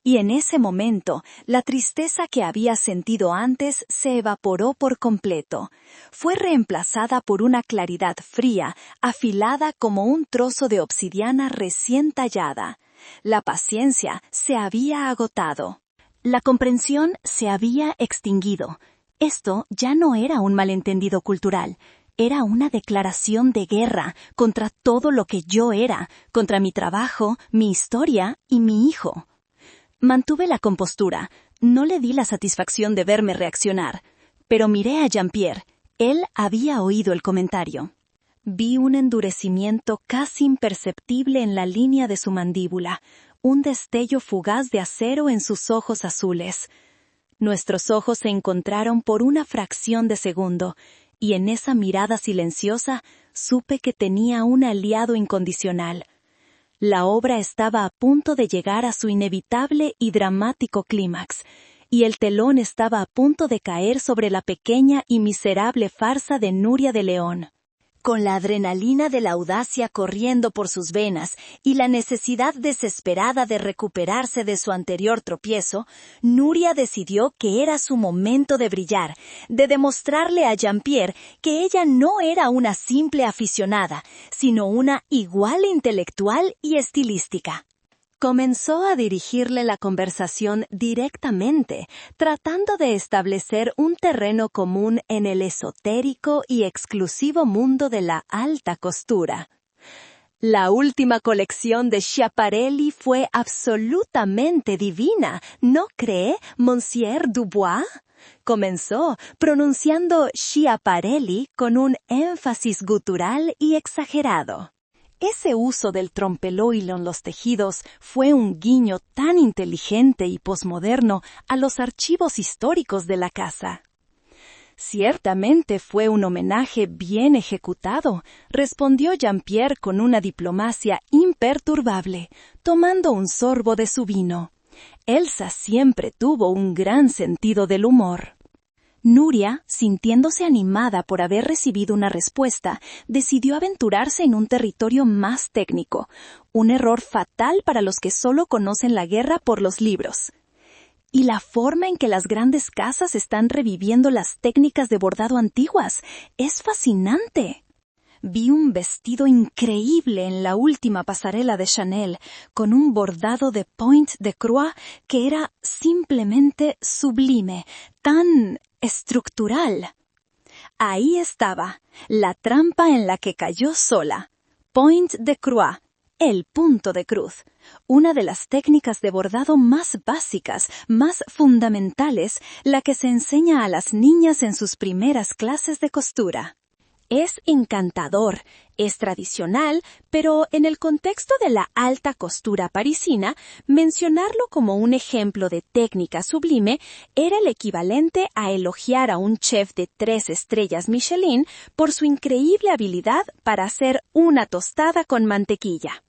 Y en ese momento, la tristeza que había sentido antes se evaporó por completo. Fue reemplazada por una claridad fría, afilada como un trozo de obsidiana recién tallada. La paciencia se había agotado. La comprensión se había extinguido. Esto ya no era un malentendido cultural. Era una declaración de guerra contra todo lo que yo era, contra mi trabajo, mi historia y mi hijo. Mantuve la compostura. No le di la satisfacción de verme reaccionar. Pero miré a Jean-Pierre. Él había oído el comentario. Vi un endurecimiento casi imperceptible en la línea de su mandíbula, un destello fugaz de acero en sus ojos azules. Nuestros ojos se encontraron por una fracción de segundo, y en esa mirada silenciosa supe que tenía un aliado incondicional. La obra estaba a punto de llegar a su inevitable y dramático clímax, y el telón estaba a punto de caer sobre la pequeña y miserable farsa de Nuria de León. Con la adrenalina de la audacia corriendo por sus venas y la necesidad desesperada de recuperarse de su anterior tropiezo, Nuria decidió que era su momento de brillar, de demostrarle a Jean-Pierre que ella no era una simple aficionada, sino una igual intelectual y estilística. Comenzó a dirigirle la conversación directamente, tratando de establecer un terreno común en el esotérico y exclusivo mundo de la alta costura. La última colección de Schiaparelli fue absolutamente divina, ¿no cree, Monsieur Dubois? Comenzó pronunciando Schiaparelli con un énfasis gutural y exagerado. Ese uso del trompeloilo en los tejidos fue un guiño tan inteligente y posmoderno a los archivos históricos de la casa. Ciertamente fue un homenaje bien ejecutado, respondió Jean-Pierre con una diplomacia imperturbable, tomando un sorbo de su vino. Elsa siempre tuvo un gran sentido del humor. Nuria, sintiéndose animada por haber recibido una respuesta, decidió aventurarse en un territorio más técnico, un error fatal para los que solo conocen la guerra por los libros. Y la forma en que las grandes casas están reviviendo las técnicas de bordado antiguas es fascinante. Vi un vestido increíble en la última pasarela de Chanel, con un bordado de Pointe de Croix que era simplemente sublime, tan estructural. Ahí estaba, la trampa en la que cayó sola. Pointe de Croix, el punto de cruz, una de las técnicas de bordado más básicas, más fundamentales, la que se enseña a las niñas en sus primeras clases de costura. Es encantador, es tradicional, pero en el contexto de la alta costura parisina, mencionarlo como un ejemplo de técnica sublime era el equivalente a elogiar a un chef de 3 estrellas Michelin por su increíble habilidad para hacer una tostada con mantequilla.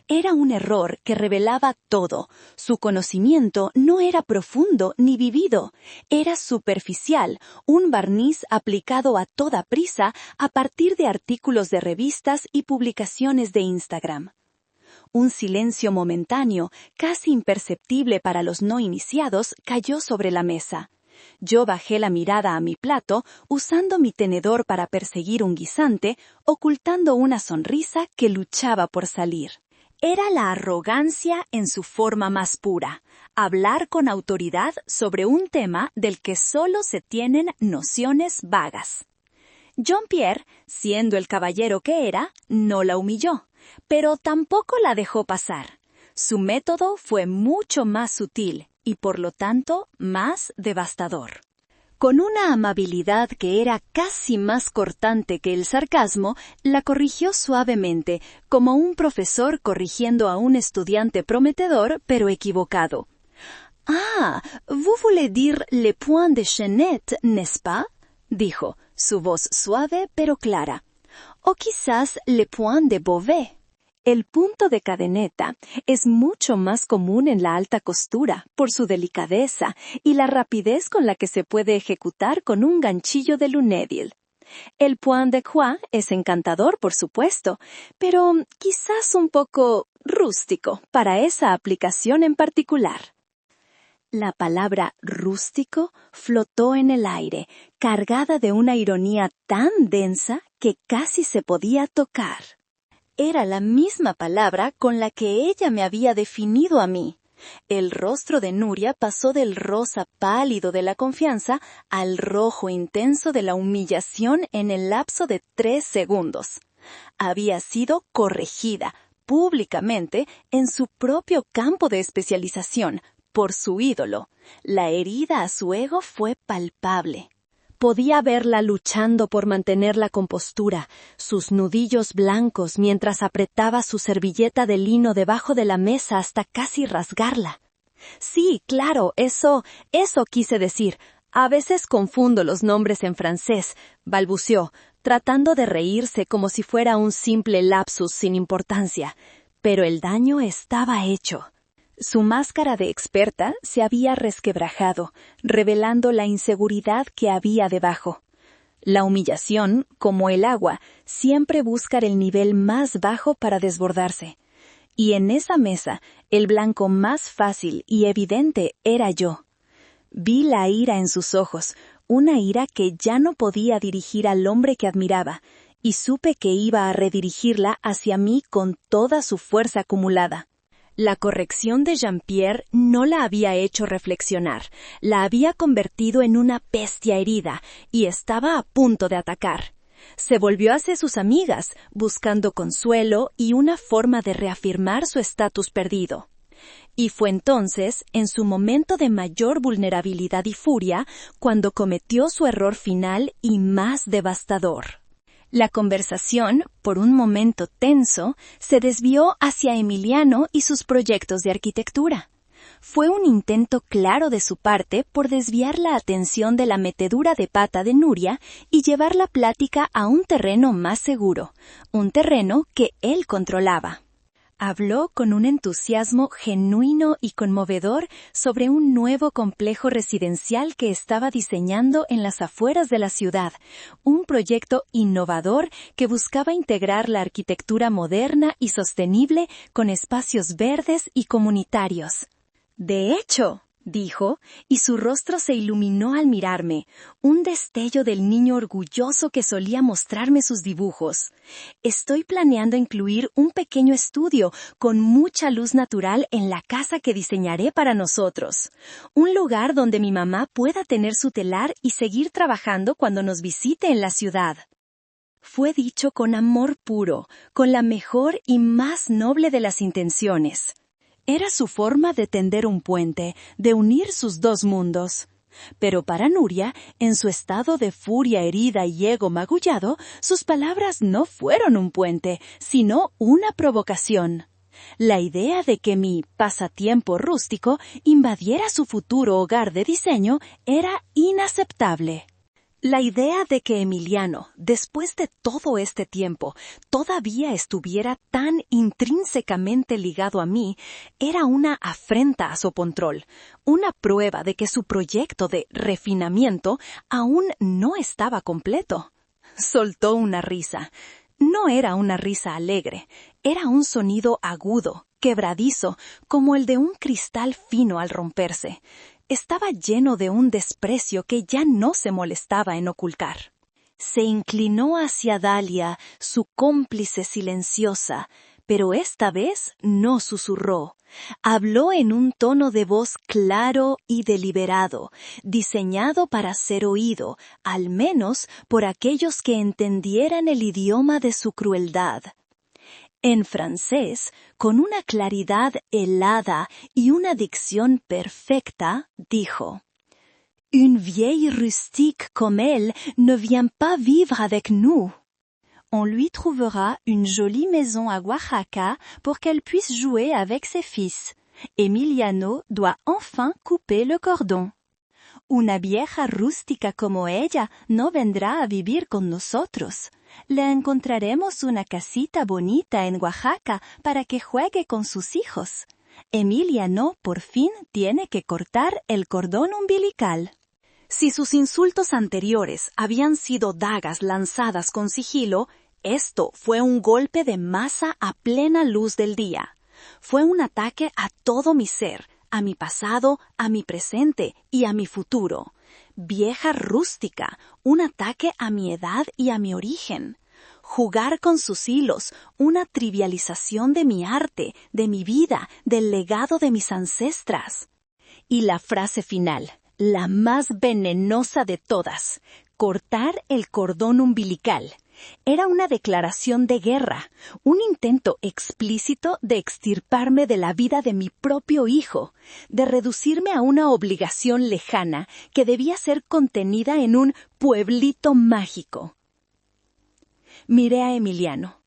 Era un error que revelaba todo. Su conocimiento no era profundo ni vivido. Era superficial, un barniz aplicado a toda prisa a partir de artículos de revistas y publicaciones de Instagram. Un silencio momentáneo, casi imperceptible para los no iniciados, cayó sobre la mesa. Yo bajé la mirada a mi plato, usando mi tenedor para perseguir un guisante, ocultando una sonrisa que luchaba por salir. Era la arrogancia en su forma más pura, hablar con autoridad sobre un tema del que solo se tienen nociones vagas. Jean-Pierre, siendo el caballero que era, no la humilló, pero tampoco la dejó pasar. Su método fue mucho más sutil y por lo tanto más devastador. Con una amabilidad que era casi más cortante que el sarcasmo, la corrigió suavemente, como un profesor corrigiendo a un estudiante prometedor pero equivocado. «Ah, vous voulez dire le point de chaînette, n'est-ce pas?» dijo, su voz suave pero clara. «O quizás le point de Beauvais». El punto de cadeneta es mucho más común en la alta costura por su delicadeza y la rapidez con la que se puede ejecutar con un ganchillo de Luneville. El point de croix es encantador, por supuesto, pero quizás un poco rústico para esa aplicación en particular. La palabra rústico flotó en el aire, cargada de una ironía tan densa que casi se podía tocar. Era la misma palabra con la que ella me había definido a mí. El rostro de Nuria pasó del rosa pálido de la confianza al rojo intenso de la humillación en el lapso de 3 segundos. Había sido corregida públicamente en su propio campo de especialización por su ídolo. La herida a su ego fue palpable. Podía verla luchando por mantener la compostura, sus nudillos blancos mientras apretaba su servilleta de lino debajo de la mesa hasta casi rasgarla. Sí, claro, eso quise decir. A veces confundo los nombres en francés, balbuceó, tratando de reírse como si fuera un simple lapsus sin importancia. Pero el daño estaba hecho. Su máscara de experta se había resquebrajado, revelando la inseguridad que había debajo. La humillación, como el agua, siempre busca el nivel más bajo para desbordarse. Y en esa mesa, el blanco más fácil y evidente era yo. Vi la ira en sus ojos, una ira que ya no podía dirigir al hombre que admiraba, y supe que iba a redirigirla hacia mí con toda su fuerza acumulada. La corrección de Jean-Pierre no la había hecho reflexionar, la había convertido en una bestia herida y estaba a punto de atacar. Se volvió hacia sus amigas, buscando consuelo y una forma de reafirmar su estatus perdido. Y fue entonces, en su momento de mayor vulnerabilidad y furia, cuando cometió su error final y más devastador. La conversación, por un momento tenso, se desvió hacia Emiliano y sus proyectos de arquitectura. Fue un intento claro de su parte por desviar la atención de la metedura de pata de Nuria y llevar la plática a un terreno más seguro, un terreno que él controlaba. Habló con un entusiasmo genuino y conmovedor sobre un nuevo complejo residencial que estaba diseñando en las afueras de la ciudad, un proyecto innovador que buscaba integrar la arquitectura moderna y sostenible con espacios verdes y comunitarios. De hecho, dijo, y su rostro se iluminó al mirarme, un destello del niño orgulloso que solía mostrarme sus dibujos. Estoy planeando incluir un pequeño estudio con mucha luz natural en la casa que diseñaré para nosotros. Un lugar donde mi mamá pueda tener su telar y seguir trabajando cuando nos visite en la ciudad. Fue dicho con amor puro, con la mejor y más noble de las intenciones. Era su forma de tender un puente, de unir sus dos mundos. Pero para Nuria, en su estado de furia herida y ego magullado, sus palabras no fueron un puente, sino una provocación. La idea de que mi pasatiempo rústico invadiera su futuro hogar de diseño era inaceptable.
La idea de que Emiliano, después de todo este tiempo, todavía estuviera tan intrínsecamente ligado a mí, era una afrenta a Sopontrol, una prueba de que su proyecto de refinamiento aún no estaba completo. Soltó una risa. No era una risa alegre, era un sonido agudo, quebradizo, como el de un cristal fino al romperse. Estaba lleno de un desprecio que ya no se molestaba en ocultar. Se inclinó hacia Dalia, su cómplice silenciosa, pero esta vez no susurró. Habló en un tono de voz claro y deliberado, diseñado para ser oído, al menos por aquellos que entendieran el idioma de su crueldad. En francés, con una claridad helada y una dicción perfecta, dijo: «Une vieille rustique comme elle ne vient pas vivre avec nous. On lui trouvera une jolie maison à Oaxaca pour qu'elle puisse jouer avec ses fils. Emiliano doit enfin couper le cordon. Una vieja rústica como ella no vendrá a vivir con nosotros. Le encontraremos una casita bonita en Oaxaca para que juegue con sus hijos. Emiliano por fin tiene que cortar el cordón umbilical». Si sus insultos anteriores habían sido dagas lanzadas con sigilo, esto fue un golpe de masa a plena luz del día. Fue un ataque a todo mi ser, a mi pasado, a mi presente y a mi futuro. Vieja rústica, un ataque a mi edad y a mi origen. Jugar con sus hilos, una trivialización de mi arte, de mi vida, del legado de mis ancestras. Y la frase final, la más venenosa de todas: cortar el cordón umbilical. Era una declaración de guerra, un intento explícito de extirparme de la vida de mi propio hijo, de reducirme a una obligación lejana que debía ser contenida en un pueblito mágico. Miré a Emiliano.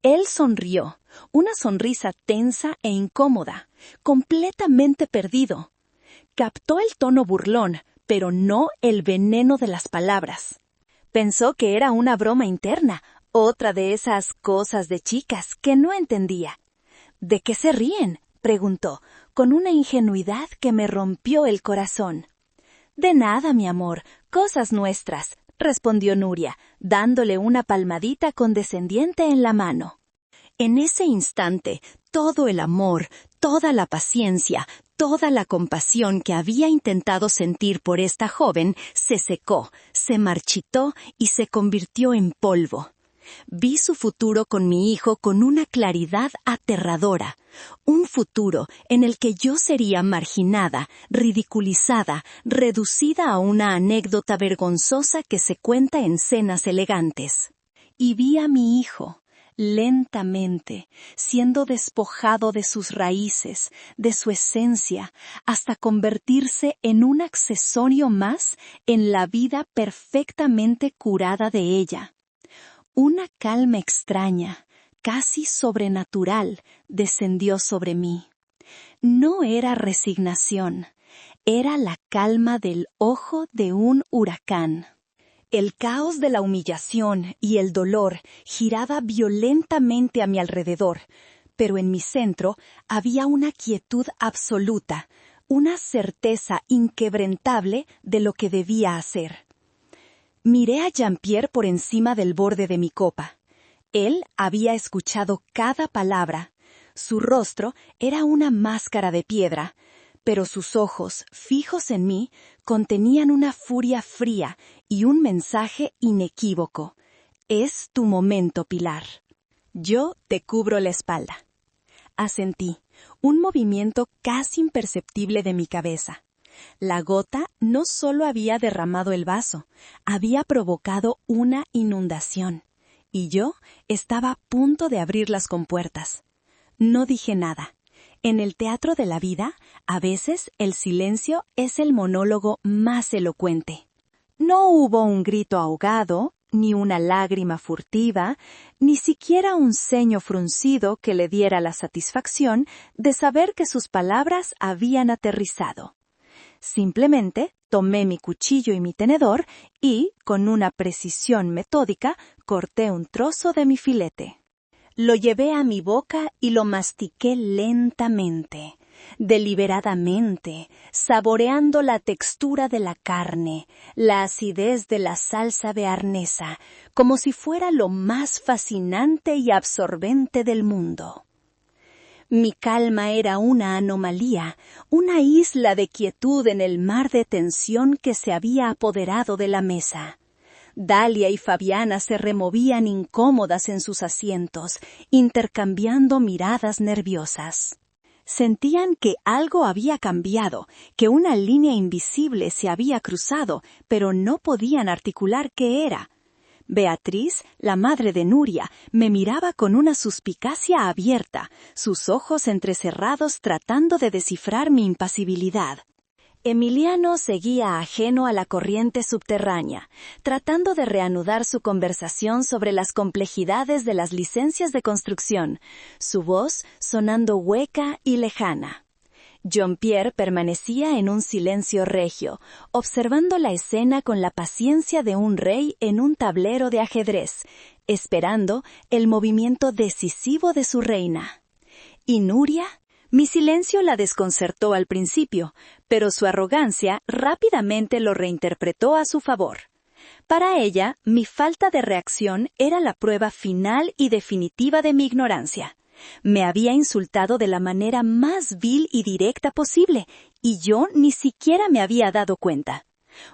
Él sonrió, una sonrisa tensa e incómoda, completamente perdido. Captó el tono burlón, pero no el veneno de las palabras. Pensó que era una broma interna, otra de esas cosas de chicas que no entendía. ¿De qué se ríen?, preguntó, con una ingenuidad que me rompió el corazón. «De nada, mi amor, cosas nuestras», respondió Nuria, dándole una palmadita condescendiente en la mano. En ese instante, todo el amor, toda la paciencia, toda la compasión que había intentado sentir por esta joven se secó, se marchitó y se convirtió en polvo. Vi su futuro con mi hijo con una claridad aterradora, un futuro en el que yo sería marginada, ridiculizada, reducida a una anécdota vergonzosa que se cuenta en cenas elegantes. Y vi a mi hijo, lentamente, siendo despojado de sus raíces, de su esencia, hasta convertirse en un accesorio más en la vida perfectamente curada de ella. Una calma extraña, casi sobrenatural, descendió sobre mí. No era resignación, era la calma del ojo de un huracán. El caos de la humillación y el dolor giraba violentamente a mi alrededor, pero en mi centro había una quietud absoluta, una certeza inquebrantable de lo que debía hacer. Miré a Jean-Pierre por encima del borde de mi copa. Él había escuchado cada palabra. Su rostro era una máscara de piedra, pero sus ojos, fijos en mí, contenían una furia fría y un mensaje inequívoco. «Es tu momento, Pilar. Yo te cubro la espalda». Asentí, un movimiento casi imperceptible de mi cabeza. La gota no solo había derramado el vaso, había provocado una inundación, y yo estaba a punto de abrir las compuertas. No dije nada. En el teatro de la vida, a veces el silencio es el monólogo más elocuente. No hubo un grito ahogado, ni una lágrima furtiva, ni siquiera un ceño fruncido que le diera la satisfacción de saber que sus palabras habían aterrizado. Simplemente tomé mi cuchillo y mi tenedor y, con una precisión metódica, corté un trozo de mi filete. Lo llevé a mi boca y lo mastiqué lentamente, deliberadamente, saboreando la textura de la carne, la acidez de la salsa bearnesa, como si fuera lo más fascinante y absorbente del mundo. Mi calma era una anomalía, una isla de quietud en el mar de tensión que se había apoderado de la mesa. Dalia y Fabiana se removían incómodas en sus asientos, intercambiando miradas nerviosas. Sentían que algo había cambiado, que una línea invisible se había cruzado, pero no podían articular qué era. Beatriz, la madre de Nuria, me miraba con una suspicacia abierta, sus ojos entrecerrados tratando de descifrar mi impasibilidad. Emiliano seguía ajeno a la corriente subterránea, tratando de reanudar su conversación sobre las complejidades de las licencias de construcción, su voz sonando hueca y lejana. Jean-Pierre permanecía en un silencio regio, observando la escena con la paciencia de un rey en un tablero de ajedrez, esperando el movimiento decisivo de su reina. ¿Y Nuria? Mi silencio la desconcertó al principio, pero su arrogancia rápidamente lo reinterpretó a su favor. Para ella, mi falta de reacción era la prueba final y definitiva de mi ignorancia. Me había insultado de la manera más vil y directa posible, y yo ni siquiera me había dado cuenta.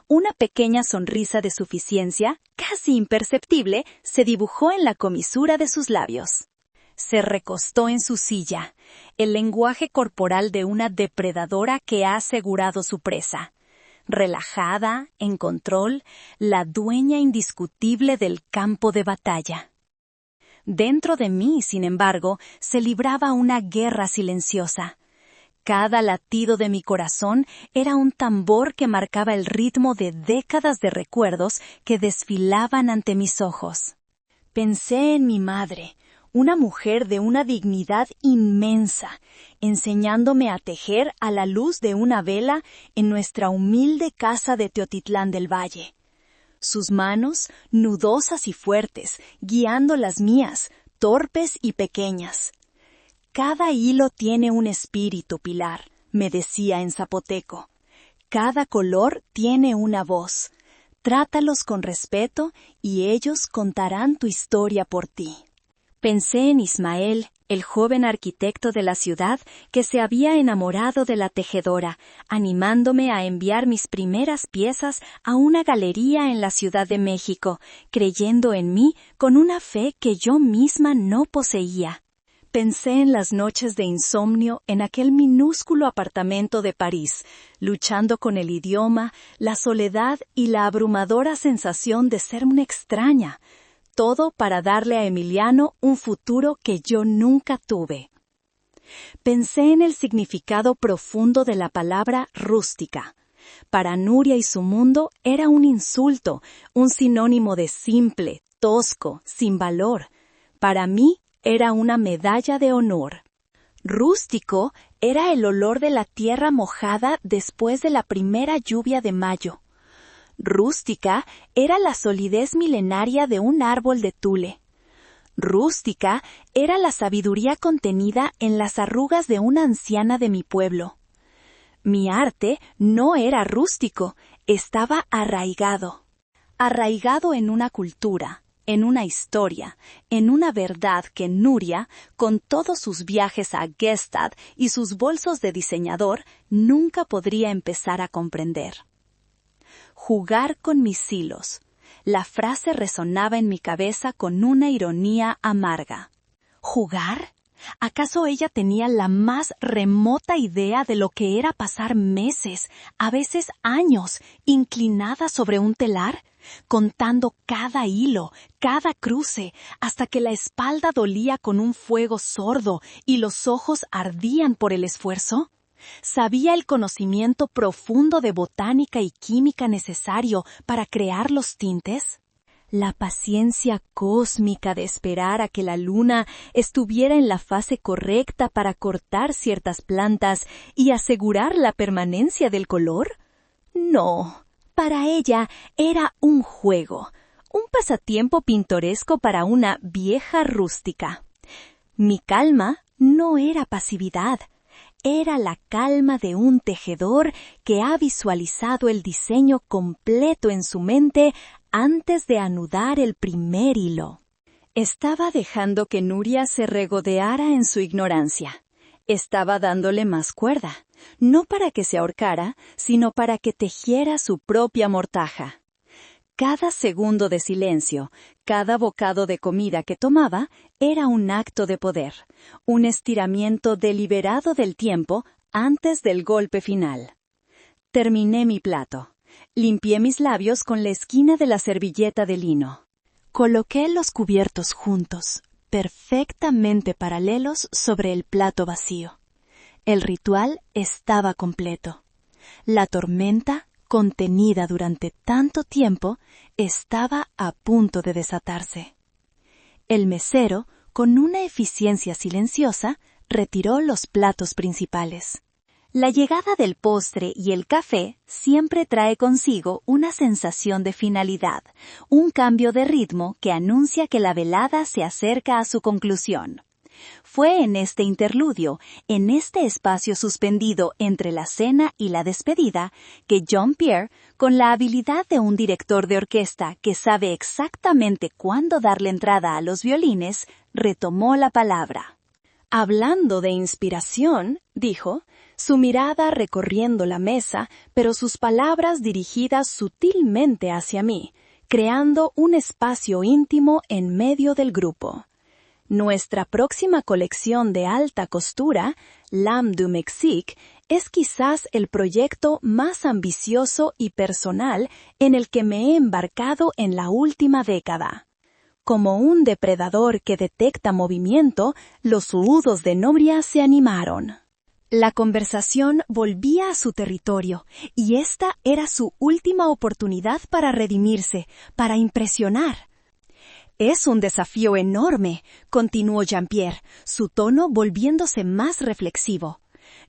Una pequeña sonrisa de suficiencia, casi imperceptible, se dibujó en la comisura de sus labios. Se recostó en su silla, el lenguaje corporal de una depredadora que ha asegurado su presa. Relajada, en control, la dueña indiscutible del campo de batalla. Dentro de mí, sin embargo, se libraba una guerra silenciosa. Cada latido de mi corazón era un tambor que marcaba el ritmo de décadas de recuerdos que desfilaban ante mis ojos. Pensé en mi madre, una mujer de una dignidad inmensa, enseñándome a tejer a la luz de una vela en nuestra humilde casa de Teotitlán del Valle. Sus manos, nudosas y fuertes, guiando las mías, torpes y pequeñas. Cada hilo tiene un espíritu, Pilar, me decía en zapoteco. Cada color tiene una voz. Trátalos con respeto y ellos contarán tu historia por ti. Pensé en Ismael, el joven arquitecto de la ciudad que se había enamorado de la tejedora, animándome a enviar mis primeras piezas a una galería en la Ciudad de México, creyendo en mí con una fe que yo misma no poseía. Pensé en las noches de insomnio en aquel minúsculo apartamento de París, luchando con el idioma, la soledad y la abrumadora sensación de ser una extraña. Todo para darle a Emiliano un futuro que yo nunca tuve. Pensé en el significado profundo de la palabra rústica. Para Nuria y su mundo era un insulto, un sinónimo de simple, tosco, sin valor. Para mí era una medalla de honor. Rústico era el olor de la tierra mojada después de la primera lluvia de mayo. Rústica era la solidez milenaria de un árbol de tule. Rústica era la sabiduría contenida en las arrugas de una anciana de mi pueblo. Mi arte no era rústico, estaba arraigado. Arraigado en una cultura, en una historia, en una verdad que Nuria, con todos sus viajes a Gestad y sus bolsos de diseñador, nunca podría empezar a comprender. Jugar con mis hilos. La frase resonaba en mi cabeza con una ironía amarga. ¿Jugar? ¿Acaso ella tenía la más remota idea de lo que era pasar meses, a veces años, inclinada sobre un telar, contando cada hilo, cada cruce, hasta que la espalda dolía con un fuego sordo y los ojos ardían por el esfuerzo? ¿Sabía el conocimiento profundo de botánica y química necesario para crear los tintes? La paciencia cósmica de esperar a que la luna estuviera en la fase correcta para cortar ciertas plantas y asegurar la permanencia del color. No, para ella era un juego, un pasatiempo pintoresco para una vieja rústica. Mi calma no era pasividad, era la calma de un tejedor que ha visualizado el diseño completo en su mente antes de anudar el primer hilo. Estaba dejando que Nuria se regodeara en su ignorancia. Estaba dándole más cuerda, no para que se ahorcara, sino para que tejiera su propia mortaja. Cada segundo de silencio, cada bocado de comida que tomaba, era un acto de poder, un estiramiento deliberado del tiempo antes del golpe final. Terminé mi plato. Limpié mis labios con la esquina de la servilleta de lino. Coloqué los cubiertos juntos, perfectamente paralelos sobre el plato vacío. El ritual estaba completo. La tormenta, contenida durante tanto tiempo, estaba a punto de desatarse. El mesero, con una eficiencia silenciosa, retiró los platos principales. La llegada del postre y el café siempre trae consigo una sensación de finalidad, un cambio de ritmo que anuncia que la velada se acerca a su conclusión. Fue en este interludio, en este espacio suspendido entre la cena y la despedida, que Jean-Pierre, con la habilidad de un director de orquesta que sabe exactamente cuándo darle entrada a los violines, retomó la palabra. Hablando de inspiración, dijo, su mirada recorriendo la mesa, pero sus palabras dirigidas sutilmente hacia mí, creando un espacio íntimo en medio del grupo. Nuestra próxima colección de alta costura, L'Âme du Mexique, es quizás el proyecto más ambicioso y personal en el que me he embarcado en la última década. Como un depredador que detecta movimiento, los huudos de Nuria se animaron. La conversación volvía a su territorio, y esta era su última oportunidad para redimirse, para impresionar. «Es un desafío enorme», continuó Jean-Pierre, su tono volviéndose más reflexivo.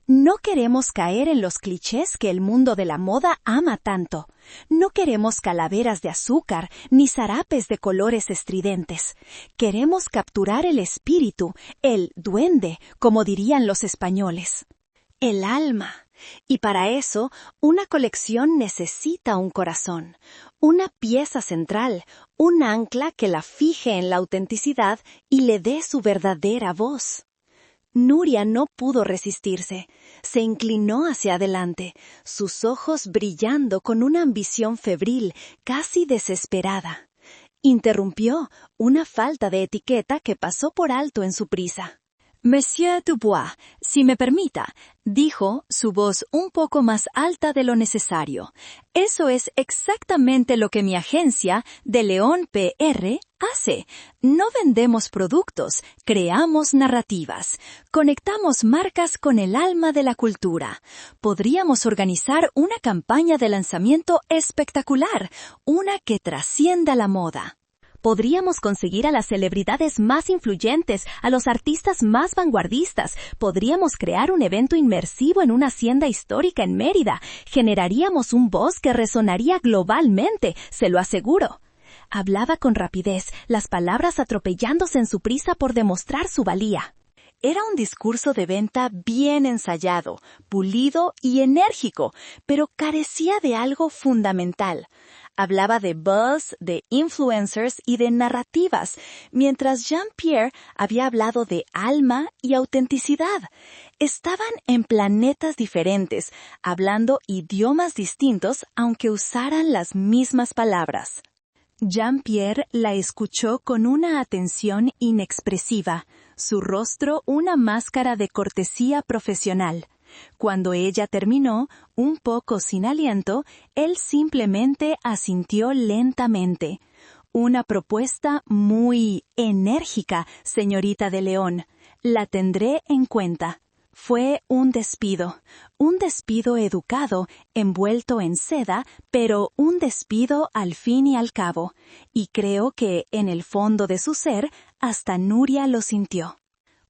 «No queremos caer en los clichés que el mundo de la moda ama tanto. No queremos calaveras de azúcar ni zarapes de colores estridentes. Queremos capturar el espíritu, el duende, como dirían los españoles. El alma. Y para eso, una colección necesita un corazón, una pieza central, un ancla que la fije en la autenticidad y le dé su verdadera voz». Nuria no pudo resistirse. Se inclinó hacia adelante, sus ojos brillando con una ambición febril, casi desesperada. Interrumpió una falta de etiqueta que pasó por alto en su prisa. «Monsieur Dubois, si me permita», dijo, su voz un poco más alta de lo necesario. «Eso es exactamente lo que mi agencia, de León PR, hace. No vendemos productos, creamos narrativas. Conectamos marcas con el alma de la cultura. Podríamos organizar una campaña de lanzamiento espectacular, una que trascienda la moda. Podríamos conseguir a las celebridades más influyentes, a los artistas más vanguardistas. Podríamos crear un evento inmersivo en una hacienda histórica en Mérida. Generaríamos un buzz que resonaría globalmente, se lo aseguro». Hablaba con rapidez, las palabras atropellándose en su prisa por demostrar su valía. Era un discurso de venta bien ensayado, pulido y enérgico, pero carecía de algo fundamental. Hablaba de buzz, de influencers y de narrativas, mientras Jean-Pierre había hablado de alma y autenticidad. Estaban en planetas diferentes, hablando idiomas distintos aunque usaran las mismas palabras. Jean-Pierre la escuchó con una atención inexpresiva, su rostro una máscara de cortesía profesional. Cuando ella terminó, un poco sin aliento, él simplemente asintió lentamente. «Una propuesta muy enérgica, señorita de León. La tendré en cuenta». Fue un despido educado, envuelto en seda, pero un despido al fin y al cabo, y creo que, en el fondo de su ser, hasta Nuria lo sintió.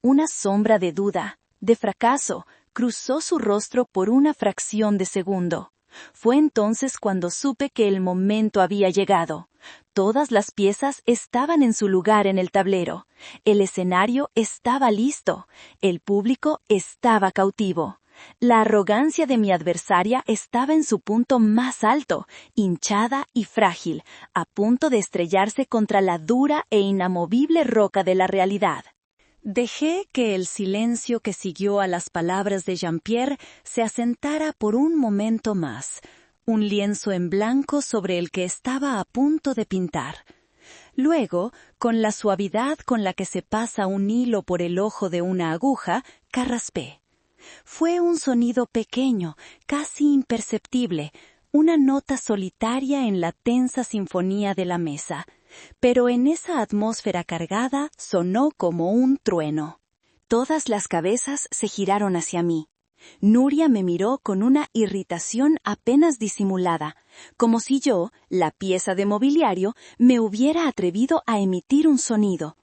Una sombra de duda, de fracaso, cruzó su rostro por una fracción de segundo. Fue entonces cuando supe que el momento había llegado. Todas las piezas estaban en su lugar en el tablero. El escenario estaba listo. El público estaba cautivo. La arrogancia de mi adversaria estaba en su punto más alto, hinchada y frágil, a punto de estrellarse contra la dura e inamovible roca de la realidad. Dejé que el silencio que siguió a las palabras de Jean-Pierre se asentara por un momento más, un lienzo en blanco sobre el que estaba a punto de pintar. Luego, con la suavidad con la que se pasa un hilo por el ojo de una aguja, carraspé. Fue un sonido pequeño, casi imperceptible, una nota solitaria en la tensa sinfonía de la mesa, pero en esa atmósfera cargada sonó como un trueno. Todas las cabezas se giraron hacia mí. Nuria me miró con una irritación apenas disimulada, como si yo, la pieza de mobiliario, me hubiera atrevido a emitir un sonido.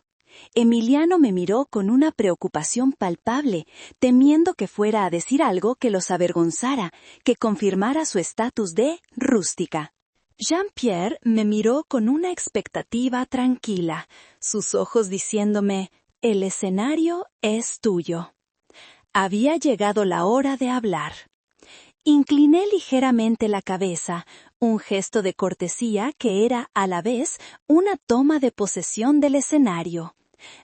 Emiliano me miró con una preocupación palpable, temiendo que fuera a decir algo que los avergonzara, que confirmara su estatus de rústica. Jean-Pierre me miró con una expectativa tranquila, sus ojos diciéndome, «El escenario es tuyo». Había llegado la hora de hablar. Incliné ligeramente la cabeza, un gesto de cortesía que era, a la vez, una toma de posesión del escenario.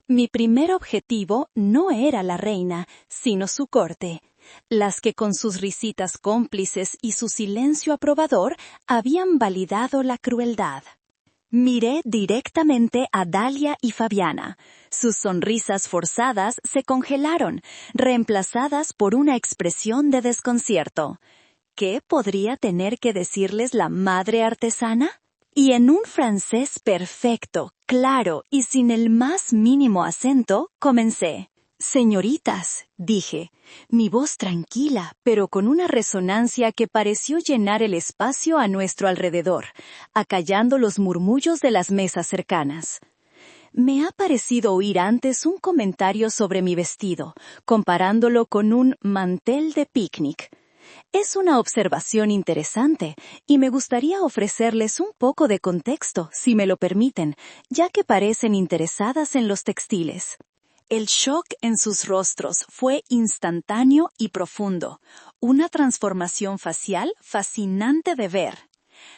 Mi primer objetivo no era la reina, sino su corte, las que con sus risitas cómplices y su silencio aprobador habían validado la crueldad. Miré directamente a Dalia y Fabiana. Sus sonrisas forzadas se congelaron, reemplazadas por una expresión de desconcierto. ¿Qué podría tener que decirles la madre artesana? Y en un francés perfecto, claro y sin el más mínimo acento, comencé. «Señoritas», dije, mi voz tranquila, pero con una resonancia que pareció llenar el espacio a nuestro alrededor, acallando los murmullos de las mesas cercanas. Me ha parecido oír antes un comentario sobre mi vestido, comparándolo con un mantel de picnic. Es una observación interesante, y me gustaría ofrecerles un poco de contexto, si me lo permiten, ya que parecen interesadas en los textiles. El shock en sus rostros fue instantáneo y profundo, una transformación facial fascinante de ver.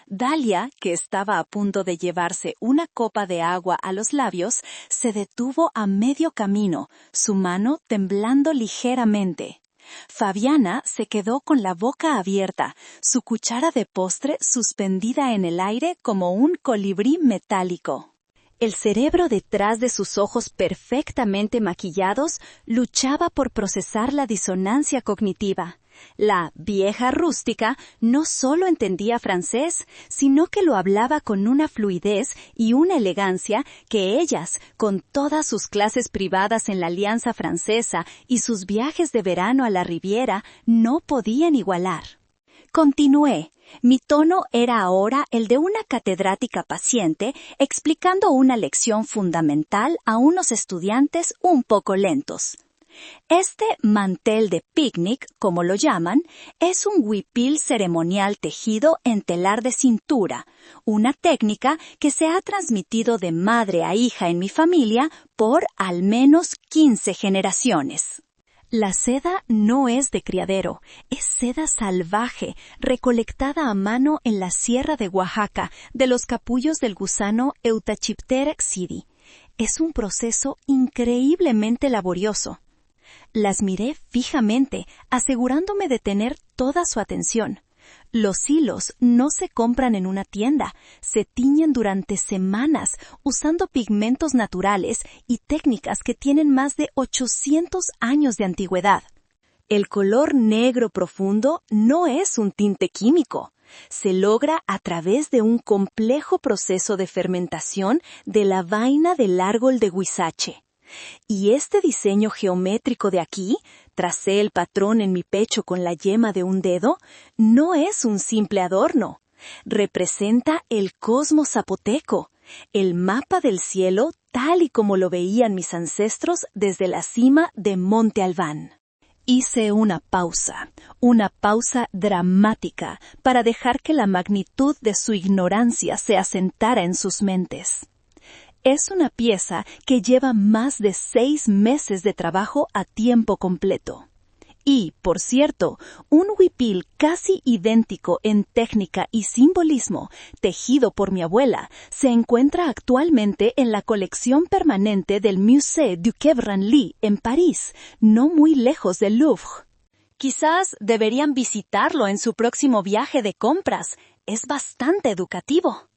Dalia, que estaba a punto de llevarse una copa de agua a los labios, se detuvo a medio camino, su mano temblando ligeramente. Fabiana se quedó con la boca abierta, su cuchara de postre suspendida en el aire como un colibrí metálico. El cerebro detrás de sus ojos perfectamente maquillados luchaba por procesar la disonancia cognitiva. La vieja rústica no solo entendía francés, sino que lo hablaba con una fluidez y una elegancia que ellas, con todas sus clases privadas en la Alianza Francesa y sus viajes de verano a la Riviera, no podían igualar. Continué. Mi tono era ahora el de una catedrática paciente explicando una lección fundamental a unos estudiantes un poco lentos. Este mantel de picnic, como lo llaman, es un huipil ceremonial tejido en telar de cintura, una técnica que se ha transmitido de madre a hija en mi familia por al menos 15 generaciones. La seda no es de criadero, es seda salvaje, recolectada a mano en la sierra de Oaxaca, de los capullos del gusano Eutachiptera xidi. Es un proceso increíblemente laborioso. Las miré fijamente, asegurándome de tener toda su atención. Los hilos no se compran en una tienda, se tiñen durante semanas usando pigmentos naturales y técnicas que tienen más de 800 años de antigüedad. El color negro profundo no es un tinte químico. Se logra a través de un complejo proceso de fermentación de la vaina del árbol de huizache. Y este diseño geométrico de aquí, tracé el patrón en mi pecho con la yema de un dedo, no es un simple adorno. Representa el cosmos zapoteco, el mapa del cielo tal y como lo veían mis ancestros desde la cima de Monte Albán. Hice una pausa dramática, para dejar que la magnitud de su ignorancia se asentara en sus mentes. Es una pieza que lleva más de 6 meses de trabajo a tiempo completo. Y, por cierto, un huipil casi idéntico en técnica y simbolismo, tejido por mi abuela, se encuentra actualmente en la colección permanente del Musée du Quai Branly en París, no muy lejos del Louvre. Quizás deberían visitarlo en su próximo viaje de compras. Es bastante educativo.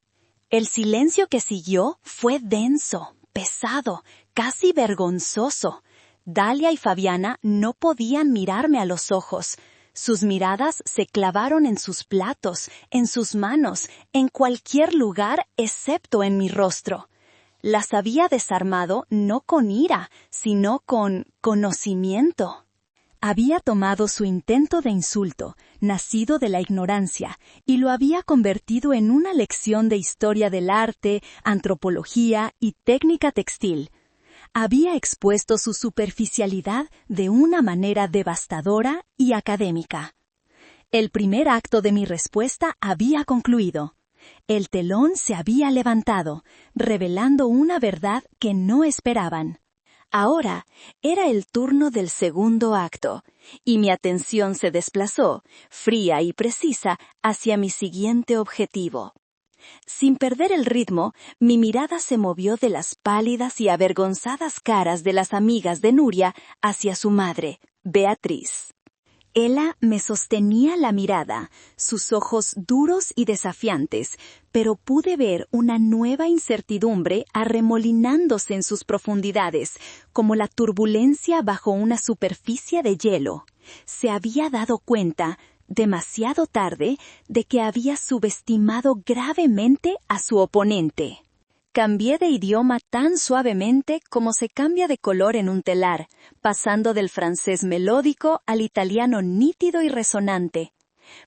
El silencio que siguió fue denso, pesado, casi vergonzoso. Dalia y Fabiana no podían mirarme a los ojos. Sus miradas se clavaron en sus platos, en sus manos, en cualquier lugar excepto en mi rostro. Las había desarmado no con ira, sino con conocimiento. Había tomado su intento de insulto, nacido de la ignorancia, y lo había convertido en una lección de historia del arte, antropología y técnica textil. Había expuesto su superficialidad de una manera devastadora y académica. El primer acto de mi respuesta había concluido. El telón se había levantado, revelando una verdad que no esperaban. Ahora era el turno del segundo acto, y mi atención se desplazó, fría y precisa, hacia mi siguiente objetivo. Sin perder el ritmo, mi mirada se movió de las pálidas y avergonzadas caras de las amigas de Nuria hacia su madre, Beatriz. Ella me sostenía la mirada, sus ojos duros y desafiantes, pero pude ver una nueva incertidumbre arremolinándose en sus profundidades, como la turbulencia bajo una superficie de hielo. Se había dado cuenta, demasiado tarde, de que había subestimado gravemente a su oponente. Cambié de idioma tan suavemente como se cambia de color en un telar, pasando del francés melódico al italiano nítido y resonante.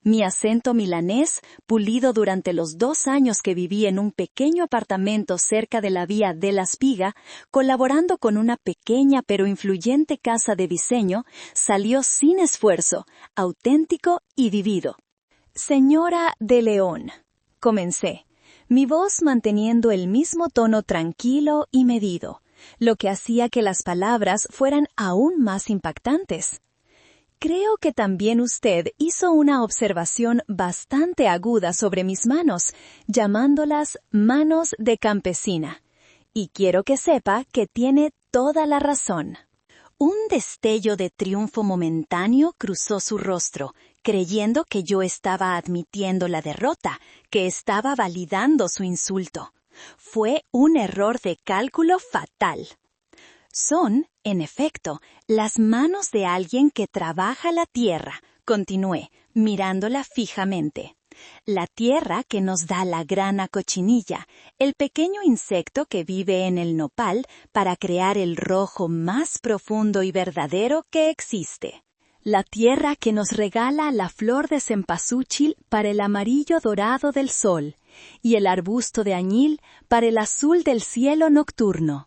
Mi acento milanés, pulido durante los 2 años que viví en un pequeño apartamento cerca de la vía della Spiga, colaborando con una pequeña pero influyente casa de diseño, salió sin esfuerzo, auténtico y vivido. Señora de León, comencé, mi voz manteniendo el mismo tono tranquilo y medido, lo que hacía que las palabras fueran aún más impactantes. Creo que también usted hizo una observación bastante aguda sobre mis manos, llamándolas manos de campesina. Y quiero que sepa que tiene toda la razón. Un destello de triunfo momentáneo cruzó su rostro, creyendo que yo estaba admitiendo la derrota, que estaba validando su insulto. Fue un error de cálculo fatal. Son, en efecto, las manos de alguien que trabaja la tierra, continué, mirándola fijamente. La tierra que nos da la grana cochinilla, el pequeño insecto que vive en el nopal para crear el rojo más profundo y verdadero que existe. La tierra que nos regala la flor de cempasúchil para el amarillo dorado del sol y el arbusto de añil para el azul del cielo nocturno.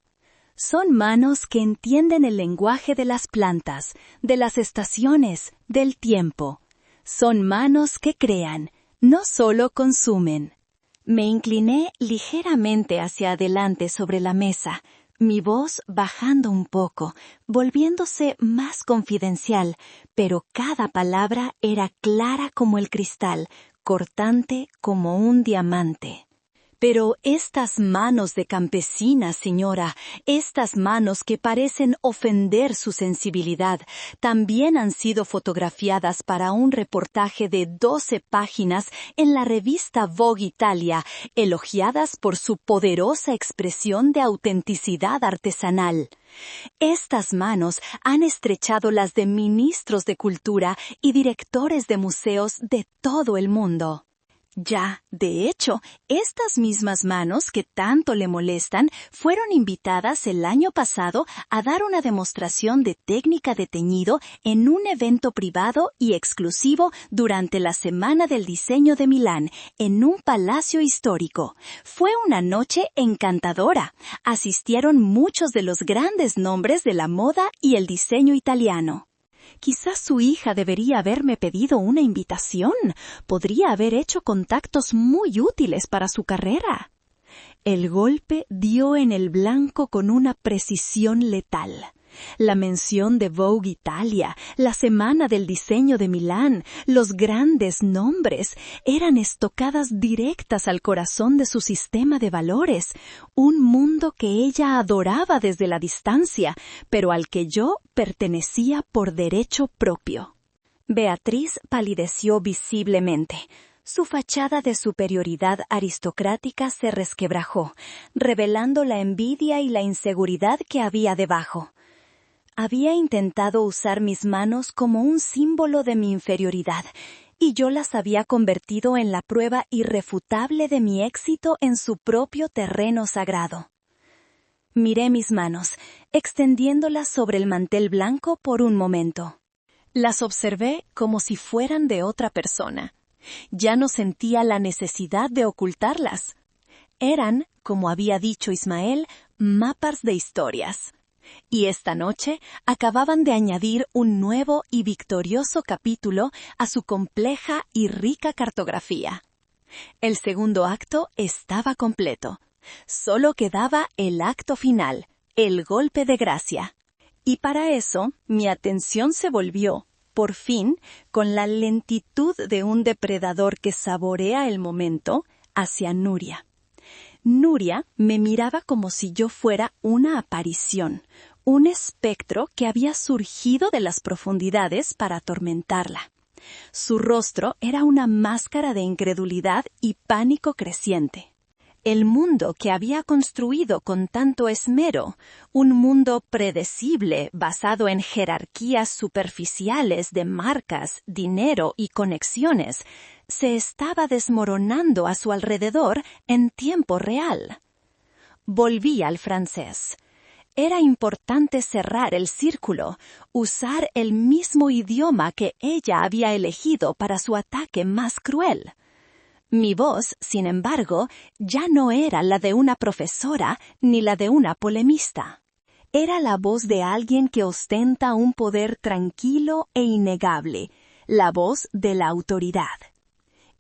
Son manos que entienden el lenguaje de las plantas, de las estaciones, del tiempo. Son manos que crean, no solo consumen. Me incliné ligeramente hacia adelante sobre la mesa, mi voz bajando un poco, volviéndose más confidencial, pero cada palabra era clara como el cristal, cortante como un diamante. Pero estas manos de campesina, señora, estas manos que parecen ofender su sensibilidad, también han sido fotografiadas para un reportaje de 12 páginas en la revista Vogue Italia, elogiadas por su poderosa expresión de autenticidad artesanal. Estas manos han estrechado las de ministros de cultura y directores de museos de todo el mundo. Ya, de hecho, estas mismas manos que tanto le molestan fueron invitadas el año pasado a dar una demostración de técnica de teñido en un evento privado y exclusivo durante la Semana del Diseño de Milán, en un palacio histórico. Fue una noche encantadora. Asistieron muchos de los grandes nombres de la moda y el diseño italiano. Quizás su hija debería haberme pedido una invitación. Podría haber hecho contactos muy útiles para su carrera. El golpe dio en el blanco con una precisión letal. La mención de Vogue Italia, la Semana del Diseño de Milán, los grandes nombres, eran estocadas directas al corazón de su sistema de valores, un mundo que ella adoraba desde la distancia, pero al que yo pertenecía por derecho propio.
Beatriz palideció visiblemente. Su fachada de superioridad aristocrática se resquebrajó, revelando la envidia y la inseguridad que había debajo. Había intentado usar mis manos como un símbolo de mi inferioridad, y yo las había convertido en la prueba irrefutable de mi éxito en su propio terreno sagrado. Miré mis manos, extendiéndolas sobre el mantel blanco por un momento.
Las observé como si fueran de otra persona. Ya no sentía la necesidad de ocultarlas. Eran, como había dicho Ismael, mapas de historias. Y esta noche acababan de añadir un nuevo y victorioso capítulo a su compleja y rica cartografía. El segundo acto estaba completo. Solo quedaba el acto final, el golpe de gracia. Y para eso, mi atención se volvió, por fin, con la lentitud de un depredador que saborea el momento, hacia Nuria. Nuria me miraba como si yo fuera una aparición, un espectro que había surgido de las profundidades para atormentarla. Su rostro era una máscara de incredulidad y pánico creciente. El mundo que había construido con tanto esmero, un mundo predecible basado en jerarquías superficiales de marcas, dinero y conexiones, se estaba desmoronando a su alrededor en tiempo real. Volví al francés. Era importante cerrar el círculo, usar el mismo idioma que ella había elegido para su ataque más cruel. Mi voz, sin embargo, ya no era la de una profesora ni la de una polemista. Era la voz de alguien que ostenta un poder tranquilo e innegable, la voz de la autoridad.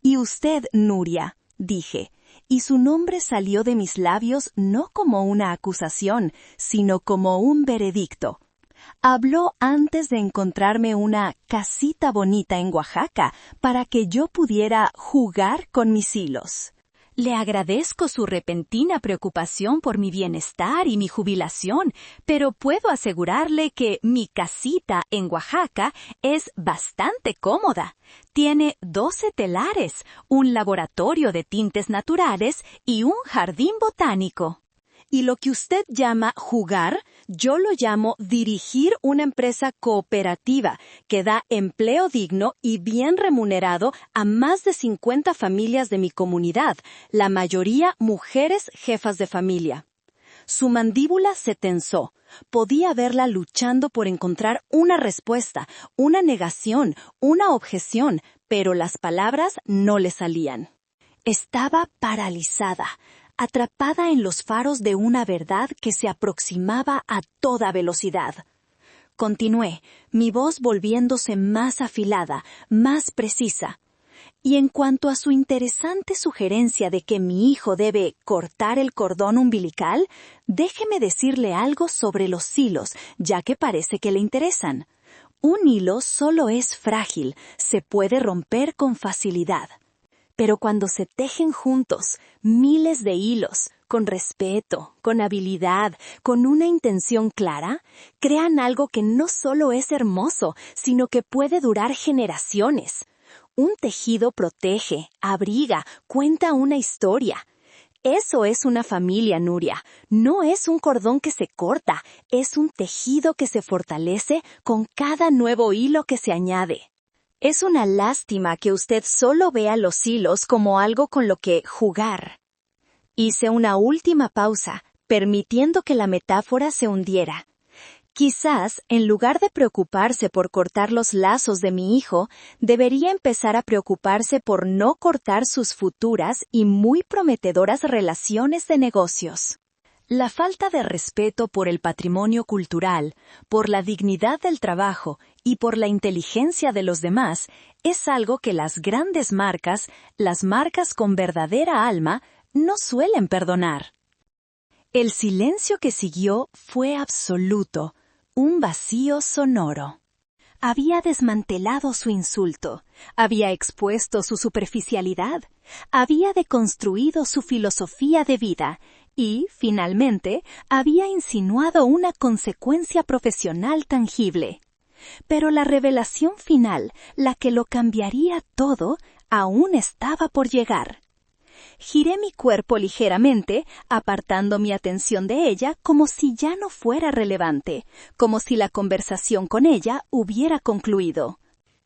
«Y usted, Nuria», dije, y su nombre salió de mis labios no como una acusación, sino como un veredicto. Habló antes de encontrarme una casita bonita en Oaxaca para que yo pudiera jugar con mis hilos. Le agradezco su repentina preocupación por mi bienestar y mi jubilación, pero puedo asegurarle que mi casita en Oaxaca es bastante cómoda. Tiene 12 telares, un laboratorio de tintes naturales y un jardín botánico. Y lo que usted llama jugar, yo lo llamo dirigir una empresa cooperativa que da empleo digno y bien remunerado a más de 50 familias de mi comunidad, la mayoría mujeres jefas de familia. Su mandíbula se tensó. Podía verla luchando por encontrar una respuesta, una negación, una objeción, pero las palabras no le salían. Estaba paralizada, atrapada en los faros de una verdad que se aproximaba a toda velocidad. Continué, mi voz volviéndose más afilada, más precisa. Y en cuanto a su interesante sugerencia de que mi hijo debe cortar el cordón umbilical, déjeme decirle algo sobre los hilos, ya que parece que le interesan. Un hilo solo es frágil, se puede romper con facilidad. Pero cuando se tejen juntos miles de hilos, con respeto, con habilidad, con una intención clara, crean algo que no solo es hermoso, sino que puede durar generaciones. Un tejido protege, abriga, cuenta una historia. Eso es una familia, Nuria. No es un cordón que se corta, es un tejido que se fortalece con cada nuevo hilo que se añade.
Es una lástima que usted solo vea los hilos como algo con lo que jugar. Hice una última pausa, permitiendo que la metáfora se hundiera. Quizás, en lugar de preocuparse por cortar los lazos de mi hijo, debería empezar a preocuparse por no cortar sus futuras y muy prometedoras relaciones de negocios. La falta de respeto por el patrimonio cultural, por la dignidad del trabajo y por la inteligencia de los demás es algo que las grandes marcas, las marcas con verdadera alma, no suelen perdonar. El silencio que siguió fue absoluto, un vacío sonoro. Había desmantelado su insulto, había expuesto su superficialidad, había deconstruido su filosofía de vida y, finalmente, había insinuado una consecuencia profesional tangible. Pero la revelación final, la que lo cambiaría todo, aún estaba por llegar. Giré mi cuerpo ligeramente, apartando mi atención de ella como si ya no fuera relevante, como si la conversación con ella hubiera concluido.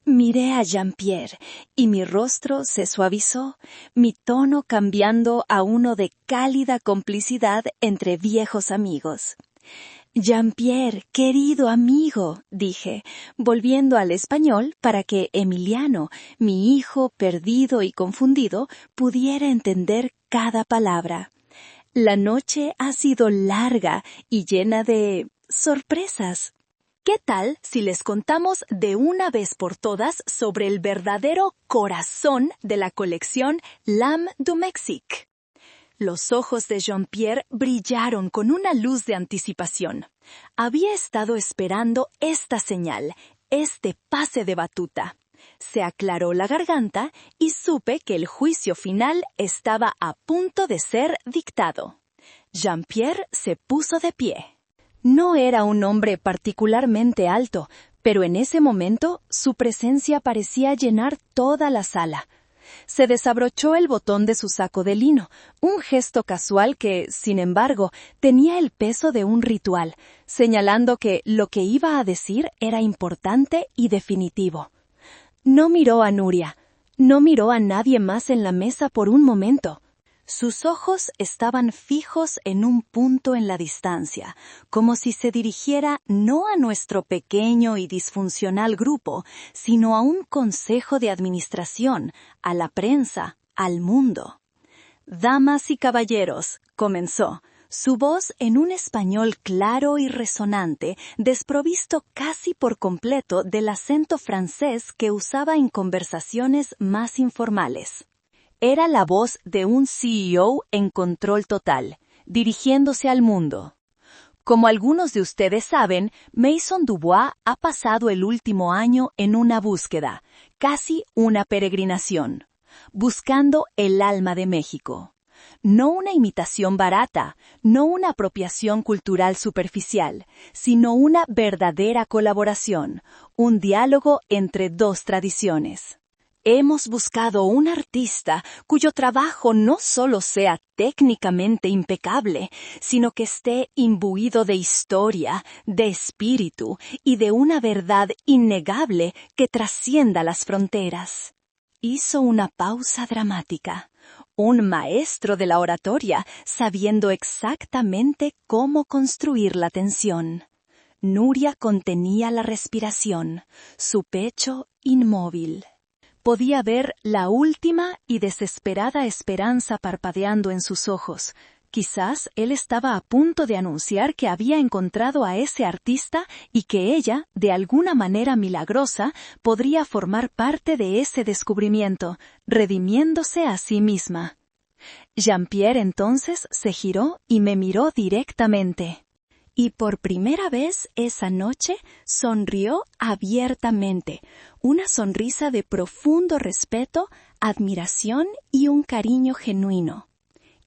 Miré a Jean-Pierre y mi rostro se suavizó, mi tono cambiando a uno de cálida complicidad entre viejos amigos. Jean-Pierre, querido amigo, dije, volviendo al español para que Emiliano, mi hijo perdido y confundido, pudiera entender cada palabra. La noche ha sido larga y llena de sorpresas. ¿Qué tal si les contamos de una vez por todas sobre el verdadero corazón de la colección L'Âme du Mexique? Los ojos de Jean-Pierre brillaron con una luz de anticipación. Había estado esperando esta señal, este pase de batuta. Se aclaró la garganta y supe que el juicio final estaba a punto de ser dictado. Jean-Pierre se puso de pie. No era un hombre particularmente alto, pero en ese momento su presencia parecía llenar toda la sala. Se desabrochó el botón de su saco de lino, un gesto casual que, sin embargo, tenía el peso de un ritual, señalando que lo que iba a decir era importante y definitivo. No miró a Nuria, no miró a nadie más en la mesa por un momento. Sus ojos estaban fijos en un punto en la distancia, como si se dirigiera no a nuestro pequeño y disfuncional grupo, sino a un consejo de administración, a la prensa, al mundo. «Damas y caballeros», comenzó, su voz en un español claro y resonante, desprovisto casi por completo del acento francés que usaba en conversaciones más informales. Era la voz de un CEO en control total, dirigiéndose al mundo. Como algunos de ustedes saben, Maison Dubois ha pasado el último año en una búsqueda, casi una peregrinación, buscando el alma de México. No una imitación barata, no una apropiación cultural superficial, sino una verdadera colaboración, un diálogo entre dos tradiciones. Hemos buscado un artista cuyo trabajo no solo sea técnicamente impecable, sino que esté imbuido de historia, de espíritu y de una verdad innegable que trascienda las fronteras. Hizo una pausa dramática. Un maestro de la oratoria, sabiendo exactamente cómo construir la tensión. Nuria contenía la respiración, su pecho inmóvil. Podía ver la última y desesperada esperanza parpadeando en sus ojos. Quizás él estaba a punto de anunciar que había encontrado a ese artista y que ella, de alguna manera milagrosa, podría formar parte de ese descubrimiento, redimiéndose a sí misma. Jean-Pierre entonces se giró y me miró directamente. Y por primera vez esa noche sonrió abiertamente, una sonrisa de profundo respeto, admiración y un cariño genuino.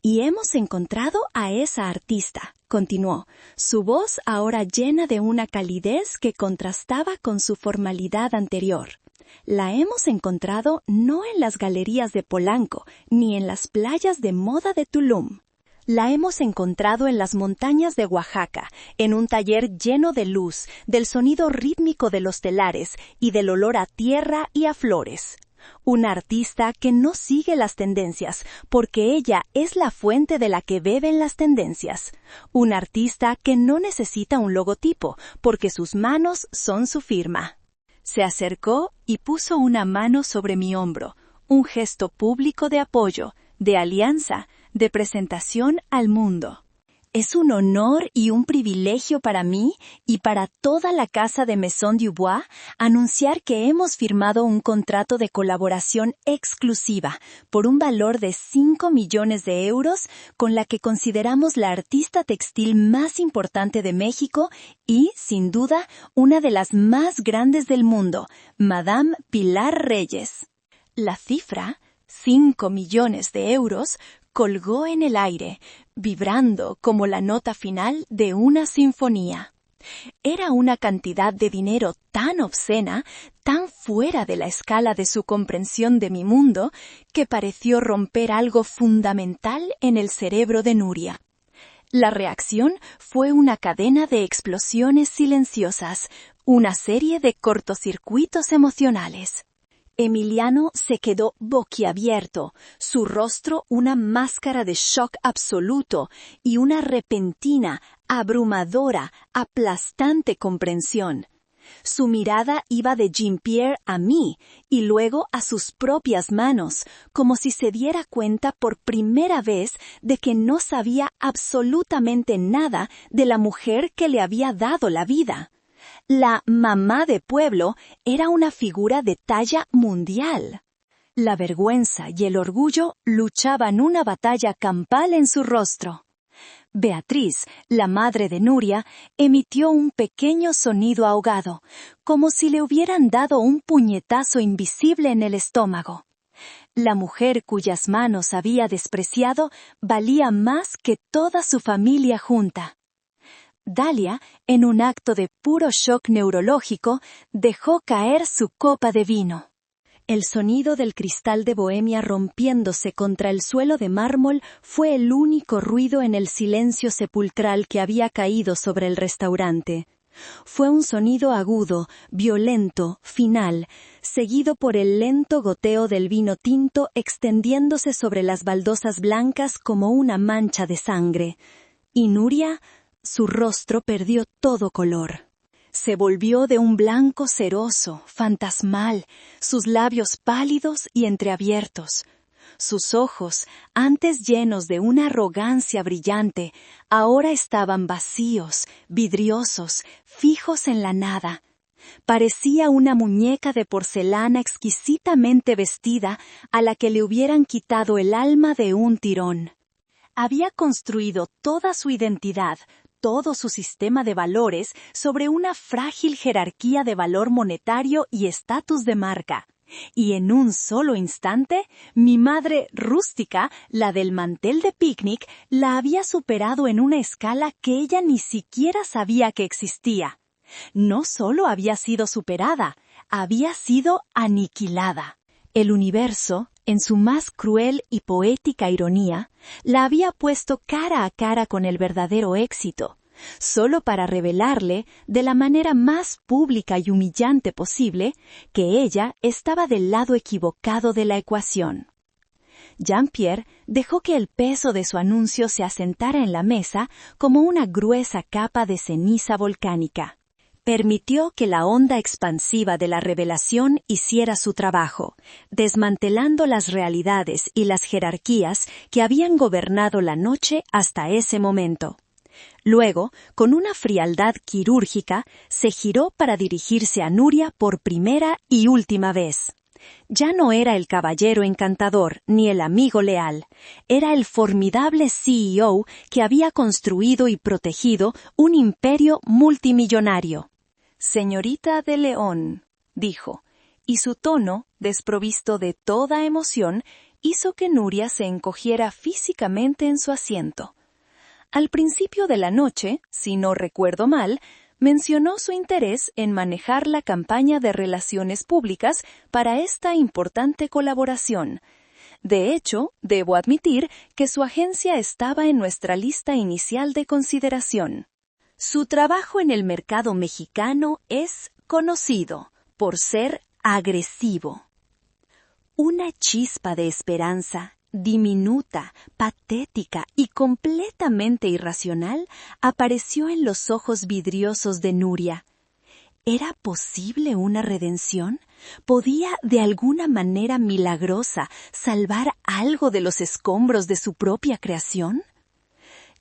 Y hemos encontrado a esa artista, continuó, su voz ahora llena de una calidez que contrastaba con su formalidad anterior. La hemos encontrado no en las galerías de Polanco, ni en las playas de moda de Tulum.
La hemos encontrado en las montañas de Oaxaca, en un taller lleno de luz, del sonido rítmico de los telares y del olor a tierra y a flores. Una artista que no sigue las tendencias, porque ella es la fuente de la que beben las tendencias. Una artista que no necesita un logotipo, porque sus manos son su firma. Se acercó y puso una mano sobre mi hombro, un gesto público de apoyo, de alianza, de presentación al mundo. Es un honor y un privilegio para mí y para toda la casa de Maison Dubois anunciar que hemos firmado un contrato de colaboración exclusiva por un valor de 5 millones de euros con la que consideramos la artista textil más importante de México y, sin duda, una de las más grandes del mundo, Madame Pilar Reyes. La cifra, 5 millones de euros, colgó en el aire, vibrando como la nota final de una sinfonía. Era una cantidad de dinero tan obscena, tan fuera de la escala de su comprensión de mi mundo, que pareció romper algo fundamental en el cerebro de Nuria. La reacción fue una cadena de explosiones silenciosas, una serie de cortocircuitos emocionales. Emiliano se quedó boquiabierto, su rostro una máscara de shock absoluto y una repentina, abrumadora, aplastante comprensión. Su mirada iba de Jean-Pierre a mí y luego a sus propias manos, como si se diera cuenta por primera vez de que no sabía absolutamente nada de la mujer que le había dado la vida. La mamá de pueblo era una figura de talla mundial. La vergüenza y el orgullo luchaban una batalla campal en su rostro. Beatriz, la madre de Nuria, emitió un pequeño sonido ahogado, como si le hubieran dado un puñetazo invisible en el estómago. La mujer cuyas manos había despreciado valía más que toda su familia junta. Dalia, en un acto de puro shock neurológico, dejó caer su copa de vino. El sonido del cristal de Bohemia rompiéndose contra el suelo de mármol fue el único ruido en el silencio sepulcral que había caído sobre el restaurante. Fue un sonido agudo, violento, final, seguido por el lento goteo del vino tinto extendiéndose sobre las baldosas blancas como una mancha de sangre. Y Nuria, su rostro perdió todo color. Se volvió de un blanco ceroso, fantasmal, sus labios pálidos y entreabiertos. Sus ojos, antes llenos de una arrogancia brillante, ahora estaban vacíos, vidriosos, fijos en la nada. Parecía una muñeca de porcelana exquisitamente vestida a la que le hubieran quitado el alma de un tirón. Había construido toda su identidad, todo su sistema de valores sobre una frágil jerarquía de valor monetario y estatus de marca. Y en un solo instante, mi madre rústica, la del mantel de picnic, la había superado en una escala que ella ni siquiera sabía que existía. No solo había sido superada, había sido aniquilada. El universo, en su más cruel y poética ironía, la había puesto cara a cara con el verdadero éxito, solo para revelarle, de la manera más pública y humillante posible, que ella estaba del lado equivocado de la ecuación. Jean-Pierre dejó que el peso de su anuncio se asentara en la mesa como una gruesa capa de ceniza volcánica. Permitió que la onda expansiva de la revelación hiciera su trabajo, desmantelando las realidades y las jerarquías que habían gobernado la noche hasta ese momento. Luego, con una frialdad quirúrgica, se giró para dirigirse a Nuria por primera y última vez. Ya no era el caballero encantador ni el amigo leal, era el formidable CEO que había construido y protegido un imperio multimillonario. «Señorita de León», dijo, y su tono, desprovisto de toda emoción, hizo que Nuria se encogiera físicamente en su asiento. Al principio de la noche, si no recuerdo mal, mencionó su interés en manejar la campaña de relaciones públicas para esta importante colaboración. De hecho, debo admitir que su agencia estaba en nuestra lista inicial de consideración. Su trabajo en el mercado mexicano es conocido por ser agresivo. Una chispa de esperanza, diminuta, patética y completamente irracional, apareció en los ojos vidriosos de Nuria. ¿Era posible una redención? ¿Podía, de alguna manera milagrosa, salvar algo de los escombros de su propia creación?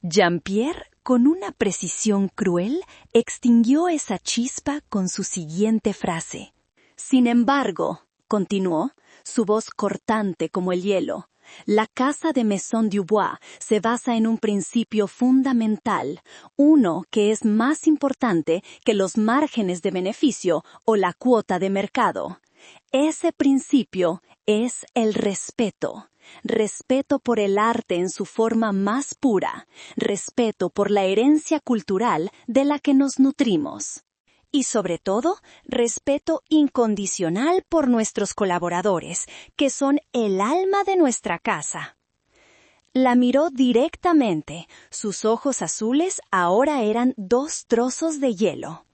Jean-Pierre, con una precisión cruel, extinguió esa chispa con su siguiente frase.
Sin embargo, continuó, su voz cortante como el hielo, la casa de Maison Dubois se basa en un principio fundamental, uno que es más importante que los márgenes de beneficio o la cuota de mercado. Ese principio es el respeto. Respeto por el arte en su forma más pura, respeto por la herencia cultural de la que nos nutrimos. Y sobre todo, respeto incondicional por nuestros colaboradores, que son el alma de nuestra casa. La miró directamente. Sus ojos azules ahora eran 2 trozos de hielo.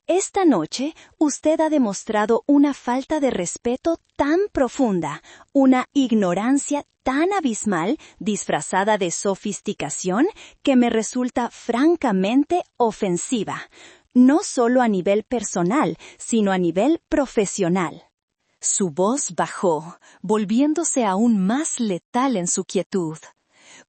Esta noche usted ha demostrado una falta de respeto tan profunda, una ignorancia tan abismal, disfrazada de sofisticación, que me resulta francamente ofensiva. No solo a nivel personal, sino a nivel profesional.
Su voz bajó, volviéndose aún más letal en su quietud.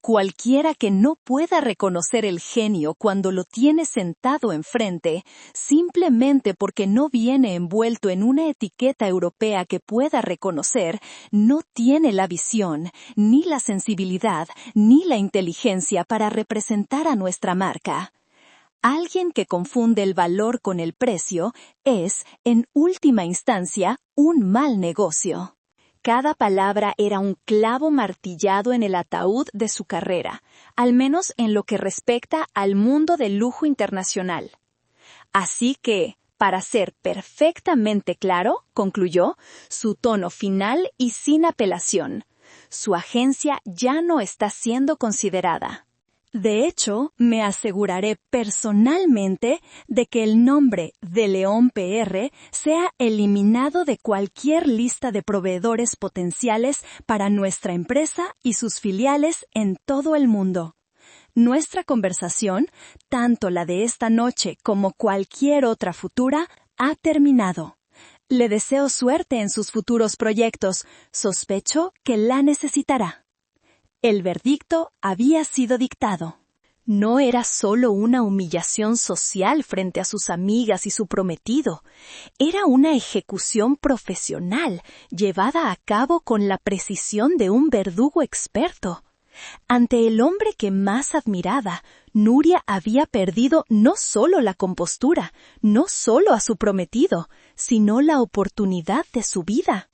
Cualquiera que no pueda reconocer el genio cuando lo tiene sentado enfrente, simplemente porque no viene envuelto en una etiqueta europea que pueda reconocer, no tiene la visión, ni la sensibilidad, ni la inteligencia para representar a nuestra marca. Alguien que confunde el valor con el precio es, en última instancia, un mal negocio. Cada palabra era un clavo martillado en el ataúd de su carrera, al menos en lo que respecta al mundo del lujo internacional. Así que, para ser perfectamente claro, concluyó, su tono final y sin apelación, su agencia ya no está siendo considerada. De hecho, me aseguraré personalmente de que el nombre de León PR sea eliminado de cualquier lista de proveedores potenciales para nuestra empresa y sus filiales en todo el mundo. Nuestra conversación, tanto la de esta noche como cualquier otra futura, ha terminado. Le deseo suerte en sus futuros proyectos. Sospecho que la necesitará. El verdicto había sido dictado. No era solo una humillación social frente a sus amigas y su prometido. Era una ejecución profesional, llevada a cabo con la precisión de un verdugo experto. Ante el hombre que más admiraba, Nuria había perdido no solo la compostura, no solo a su prometido, sino la oportunidad de su vida.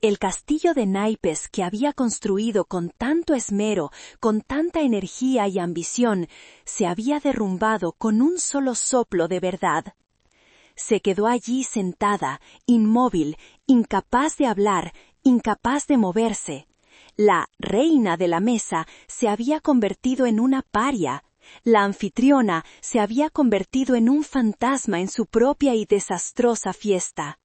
El castillo de naipes que había construido con tanto esmero, con tanta energía y ambición, se había derrumbado con un solo soplo de verdad. Se quedó allí sentada, inmóvil, incapaz de hablar, incapaz de moverse. La reina de la mesa se había convertido en una paria. La anfitriona se había convertido en un fantasma en su propia y desastrosa fiesta.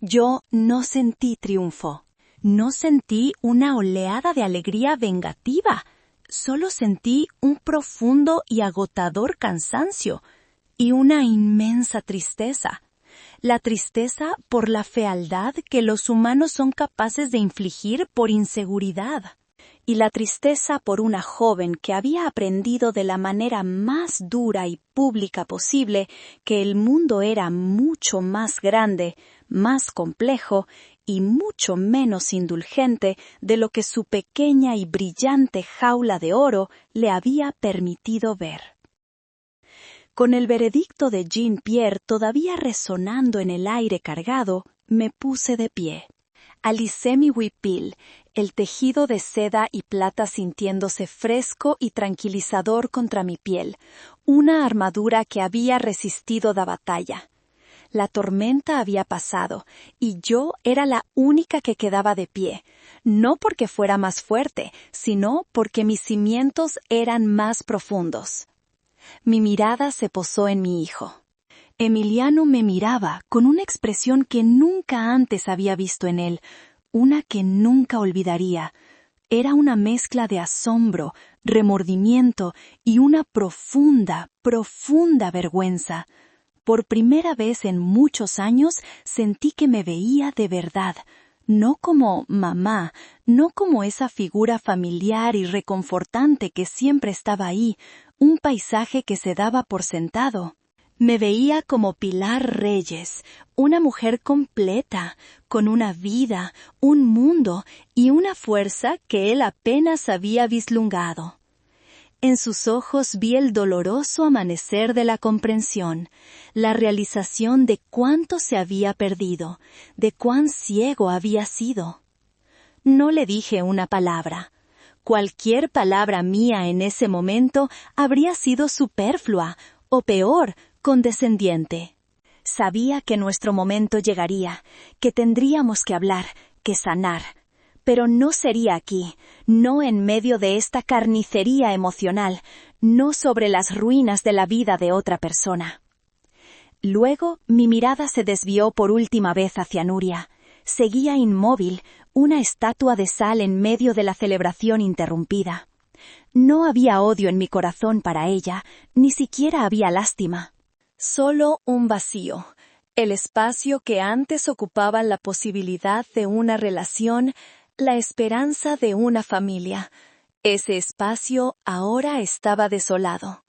Yo no sentí triunfo, no sentí una oleada de alegría vengativa, solo sentí un profundo y agotador cansancio y una inmensa tristeza. La tristeza por la fealdad que los humanos son capaces de infligir por inseguridad. Y la tristeza por una joven que había aprendido de la manera más dura y pública posible que el mundo era mucho más grande, más complejo y mucho menos indulgente de lo que su pequeña y brillante jaula de oro le había permitido ver. Con el veredicto de Jean-Pierre todavía resonando en el aire cargado, me puse de pie. Alicé mi huipil, el tejido de seda y plata sintiéndose fresco y tranquilizador contra mi piel, una armadura que había resistido la batalla. La tormenta había pasado, y yo era la única que quedaba de pie, no porque fuera más fuerte, sino porque mis cimientos eran más profundos. Mi mirada se posó en mi hijo. Emiliano me miraba con una expresión que nunca antes había visto en él, una que nunca olvidaría. Era una mezcla de asombro, remordimiento y una profunda, profunda vergüenza. Por primera vez en muchos años sentí que me veía de verdad, no como mamá, no como esa figura familiar y reconfortante que siempre estaba ahí, un paisaje que se daba por sentado. Me veía como Pilar Reyes, una mujer completa, con una vida, un mundo y una fuerza que él apenas había vislumbrado. En sus ojos vi el doloroso amanecer de la comprensión, la realización de cuánto se había perdido, de cuán ciego había sido. No le dije una palabra. Cualquier palabra mía en ese momento habría sido superflua, o peor, condescendiente. Sabía que nuestro momento llegaría, que tendríamos que hablar, que sanar. Pero no sería aquí, no en medio de esta carnicería emocional, no sobre las ruinas de la vida de otra persona. Luego mi mirada se desvió por última vez hacia Nuria. Seguía inmóvil, una estatua de sal en medio de la celebración interrumpida. No había odio en mi corazón para ella, ni siquiera había lástima. Solo un vacío, el espacio que antes ocupaba la posibilidad de una relación, la esperanza de una familia. Ese espacio ahora estaba desolado.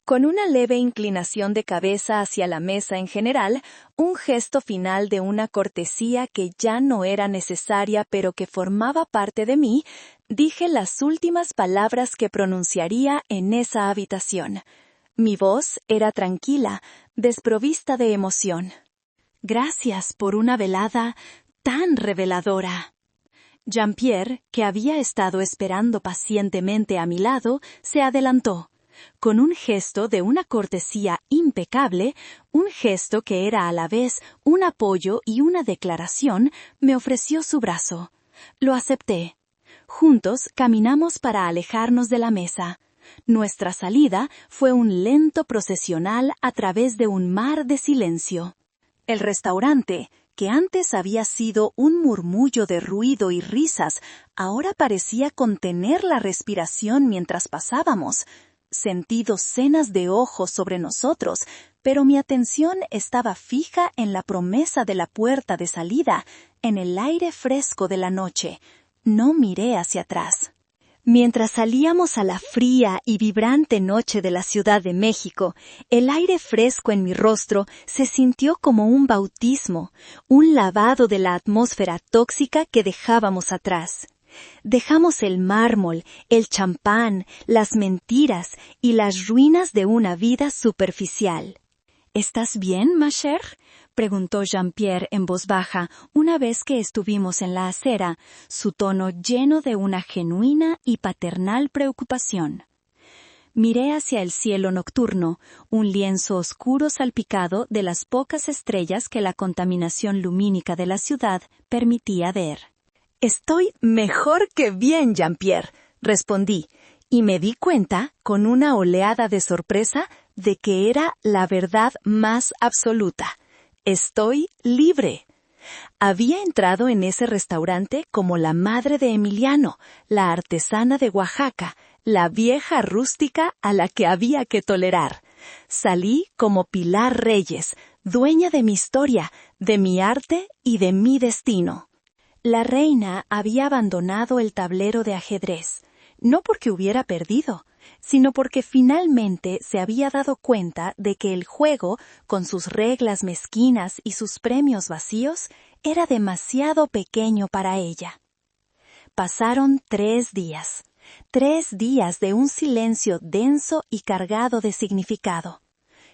Con una leve inclinación de cabeza hacia la mesa en general, un gesto final de una cortesía que ya no era necesaria pero que formaba parte de mí, dije las últimas palabras que pronunciaría en esa habitación. Mi voz era tranquila, desprovista de emoción. Gracias por una velada tan reveladora. Jean-Pierre, que había estado esperando pacientemente a mi lado, se adelantó. Con un gesto de una cortesía impecable, un gesto que era a la vez un apoyo y una declaración, me ofreció su brazo. Lo acepté. Juntos caminamos para alejarnos de la mesa. Nuestra salida fue un lento procesional a través de un mar de silencio. El restaurante, que antes había sido un murmullo de ruido y risas, ahora parecía contener la respiración mientras pasábamos. Sentí docenas de ojos sobre nosotros, pero mi atención estaba fija en la promesa de la puerta de salida, en el aire fresco de la noche. No miré hacia atrás. Mientras salíamos a la fría y vibrante noche de la Ciudad de México, el aire fresco en mi rostro se sintió como un bautismo, un lavado de la atmósfera tóxica que dejábamos atrás. Dejamos el mármol, el champán, las mentiras y las ruinas de una vida superficial. ¿Estás bien, ma chère?, preguntó Jean-Pierre en voz baja una vez que estuvimos en la acera, su tono lleno de una genuina y paternal preocupación. Miré hacia el cielo nocturno, un lienzo oscuro salpicado de las pocas estrellas que la contaminación lumínica de la ciudad permitía ver. «Estoy mejor que bien, Jean-Pierre», respondí, y me di cuenta, con una oleada de sorpresa, de que era la verdad más absoluta. Estoy libre. Había entrado en ese restaurante como la madre de Emiliano, la artesana de Oaxaca, la vieja rústica a la que había que tolerar. Salí como Pilar Reyes, dueña de mi historia, de mi arte y de mi destino. La reina había abandonado el tablero de ajedrez, no porque hubiera perdido, sino porque finalmente se había dado cuenta de que el juego, con sus reglas mezquinas y sus premios vacíos, era demasiado pequeño para ella. Pasaron 3 días. 3 días de un silencio denso y cargado de significado.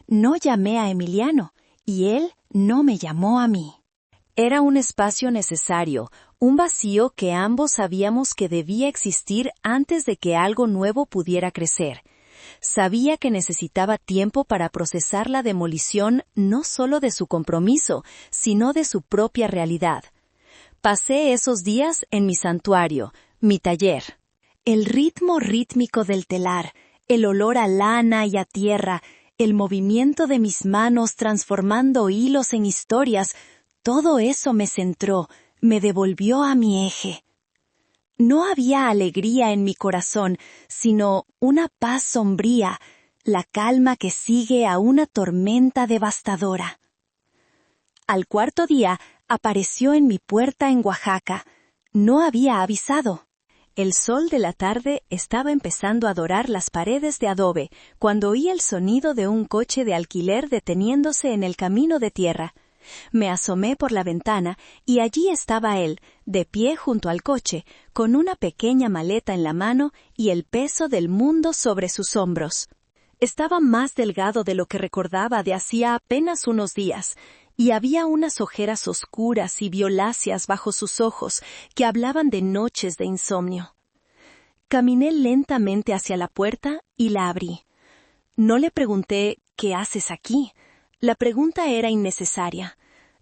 No llamé a Emiliano, y él no me llamó a mí. Era un espacio necesario, un vacío que ambos sabíamos que debía existir antes de que algo nuevo pudiera crecer. Sabía que necesitaba tiempo para procesar la demolición no solo de su compromiso, sino de su propia realidad. Pasé esos días en mi santuario, mi taller. El ritmo rítmico del telar, el olor a lana y a tierra, el movimiento de mis manos transformando hilos en historias, todo eso me centró, me devolvió a mi eje. No había alegría en mi corazón, sino una paz sombría, la calma que sigue a una tormenta devastadora. Al cuarto día apareció en mi puerta en Oaxaca. No había avisado. El sol de la tarde estaba empezando a dorar las paredes de adobe cuando oí el sonido de un coche de alquiler deteniéndose en el camino de tierra. Me asomé por la ventana y allí estaba él, de pie junto al coche, con una pequeña maleta en la mano y el peso del mundo sobre sus hombros. Estaba más delgado de lo que recordaba de hacía apenas unos días, y había unas ojeras oscuras y violáceas bajo sus ojos que hablaban de noches de insomnio. Caminé lentamente hacia la puerta y la abrí. No le pregunté «¿Qué haces aquí?». La pregunta era innecesaria.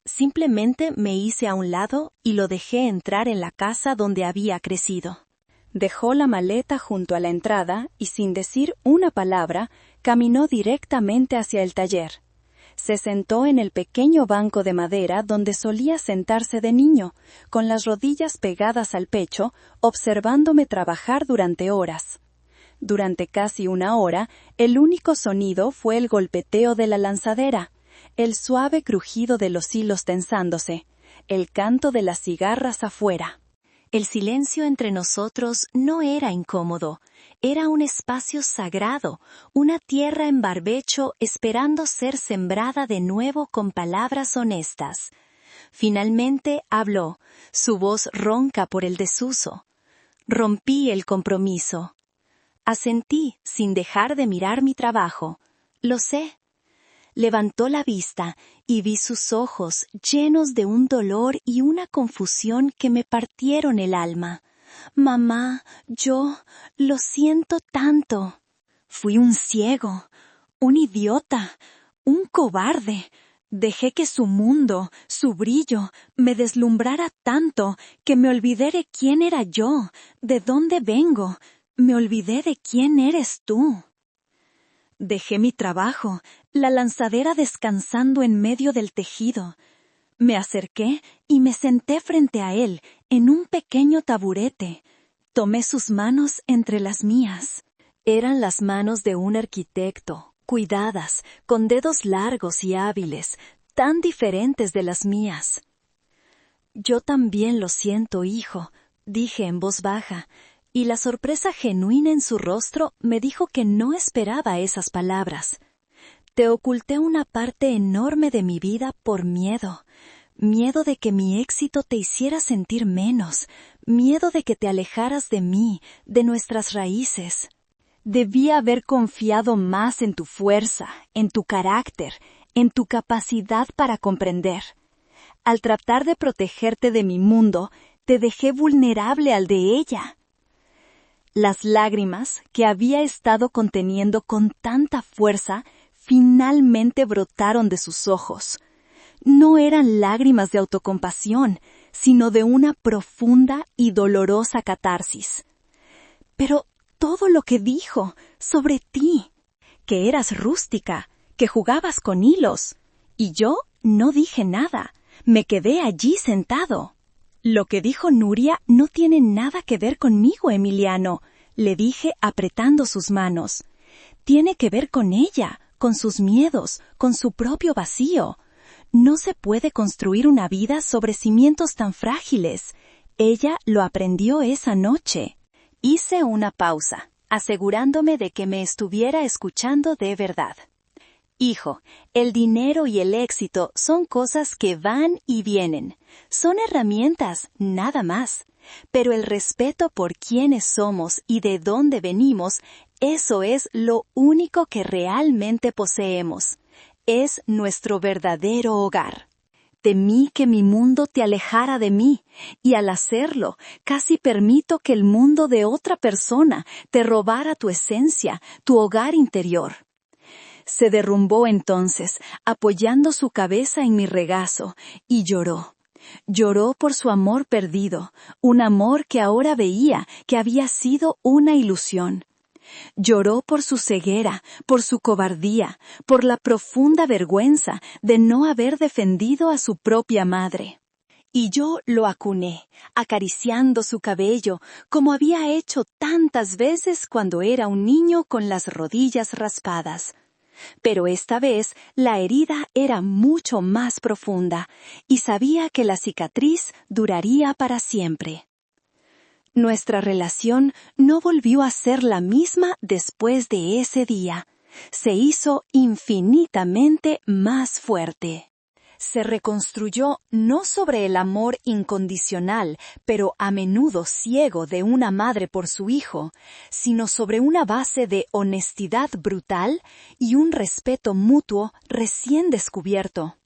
Simplemente me hice a un lado y lo dejé entrar en la casa donde había crecido. Dejó la maleta junto a la entrada y sin decir una palabra, caminó directamente hacia el taller. Se sentó en el pequeño banco de madera donde solía sentarse de niño, con las rodillas pegadas al pecho, observándome trabajar durante horas. Durante casi una hora, el único sonido fue el golpeteo de la lanzadera, el suave crujido de los hilos tensándose, el canto de las cigarras afuera. El silencio entre nosotros no era incómodo, era un espacio sagrado, una tierra en barbecho esperando ser sembrada de nuevo con palabras honestas. Finalmente habló, su voz ronca por el desuso. Rompí el compromiso. Asentí sin dejar de mirar mi trabajo. Lo sé. Levantó la vista y vi sus ojos llenos de un dolor y una confusión que me partieron el alma. Mamá, yo lo siento tanto. Fui un ciego, un idiota, un cobarde. Dejé que su mundo, su brillo, me deslumbrara tanto que me olvidé de quién era yo, de dónde vengo. Me olvidé de quién eres tú. Dejé mi trabajo, la lanzadera descansando en medio del tejido. Me acerqué y me senté frente a él, en un pequeño taburete. Tomé sus manos entre las mías. Eran las manos de un arquitecto, cuidadas, con dedos largos y hábiles, tan diferentes de las mías. Yo también lo siento, hijo, dije en voz baja, y la sorpresa genuina en su rostro me dijo que no esperaba esas palabras. Te oculté una parte enorme de mi vida por miedo. Miedo de que mi éxito te hiciera sentir menos. Miedo de que te alejaras de mí, de nuestras raíces. Debía haber confiado más en tu fuerza, en tu carácter, en tu capacidad para comprender. Al tratar de protegerte de mi mundo, te dejé vulnerable al de ella. Las lágrimas que había estado conteniendo con tanta fuerza finalmente brotaron de sus ojos. No eran lágrimas de autocompasión, sino de una profunda y dolorosa catarsis. Pero todo lo que dijo sobre ti, que eras rústica, que jugabas con hilos, y yo no dije nada, me quedé allí sentado. Lo que dijo Nuria no tiene nada que ver conmigo, Emiliano, le dije apretando sus manos. Tiene que ver con ella, con sus miedos, con su propio vacío. No se puede construir una vida sobre cimientos tan frágiles. Ella lo aprendió esa noche. Hice una pausa, asegurándome de que me estuviera escuchando de verdad. Hijo, el dinero y el éxito son cosas que van y vienen. Son herramientas, nada más. Pero el respeto por quiénes somos y de dónde venimos, eso es lo único que realmente poseemos. Es nuestro verdadero hogar. Temí que mi mundo te alejara de mí, y al hacerlo, casi permito que el mundo de otra persona te robara tu esencia, tu hogar interior. Se derrumbó entonces, apoyando su cabeza en mi regazo, y lloró. Lloró por su amor perdido, un amor que ahora veía que había sido una ilusión. Lloró por su ceguera, por su cobardía, por la profunda vergüenza de no haber defendido a su propia madre. Y yo lo acuné, acariciando su cabello, como había hecho tantas veces cuando era un niño con las rodillas raspadas. Pero esta vez la herida era mucho más profunda, y sabía que la cicatriz duraría para siempre. Nuestra relación no volvió a ser la misma después de ese día. Se hizo infinitamente más fuerte. Se reconstruyó no sobre el amor incondicional, pero a menudo ciego de una madre por su hijo, sino sobre una base de honestidad brutal y un respeto mutuo recién descubierto.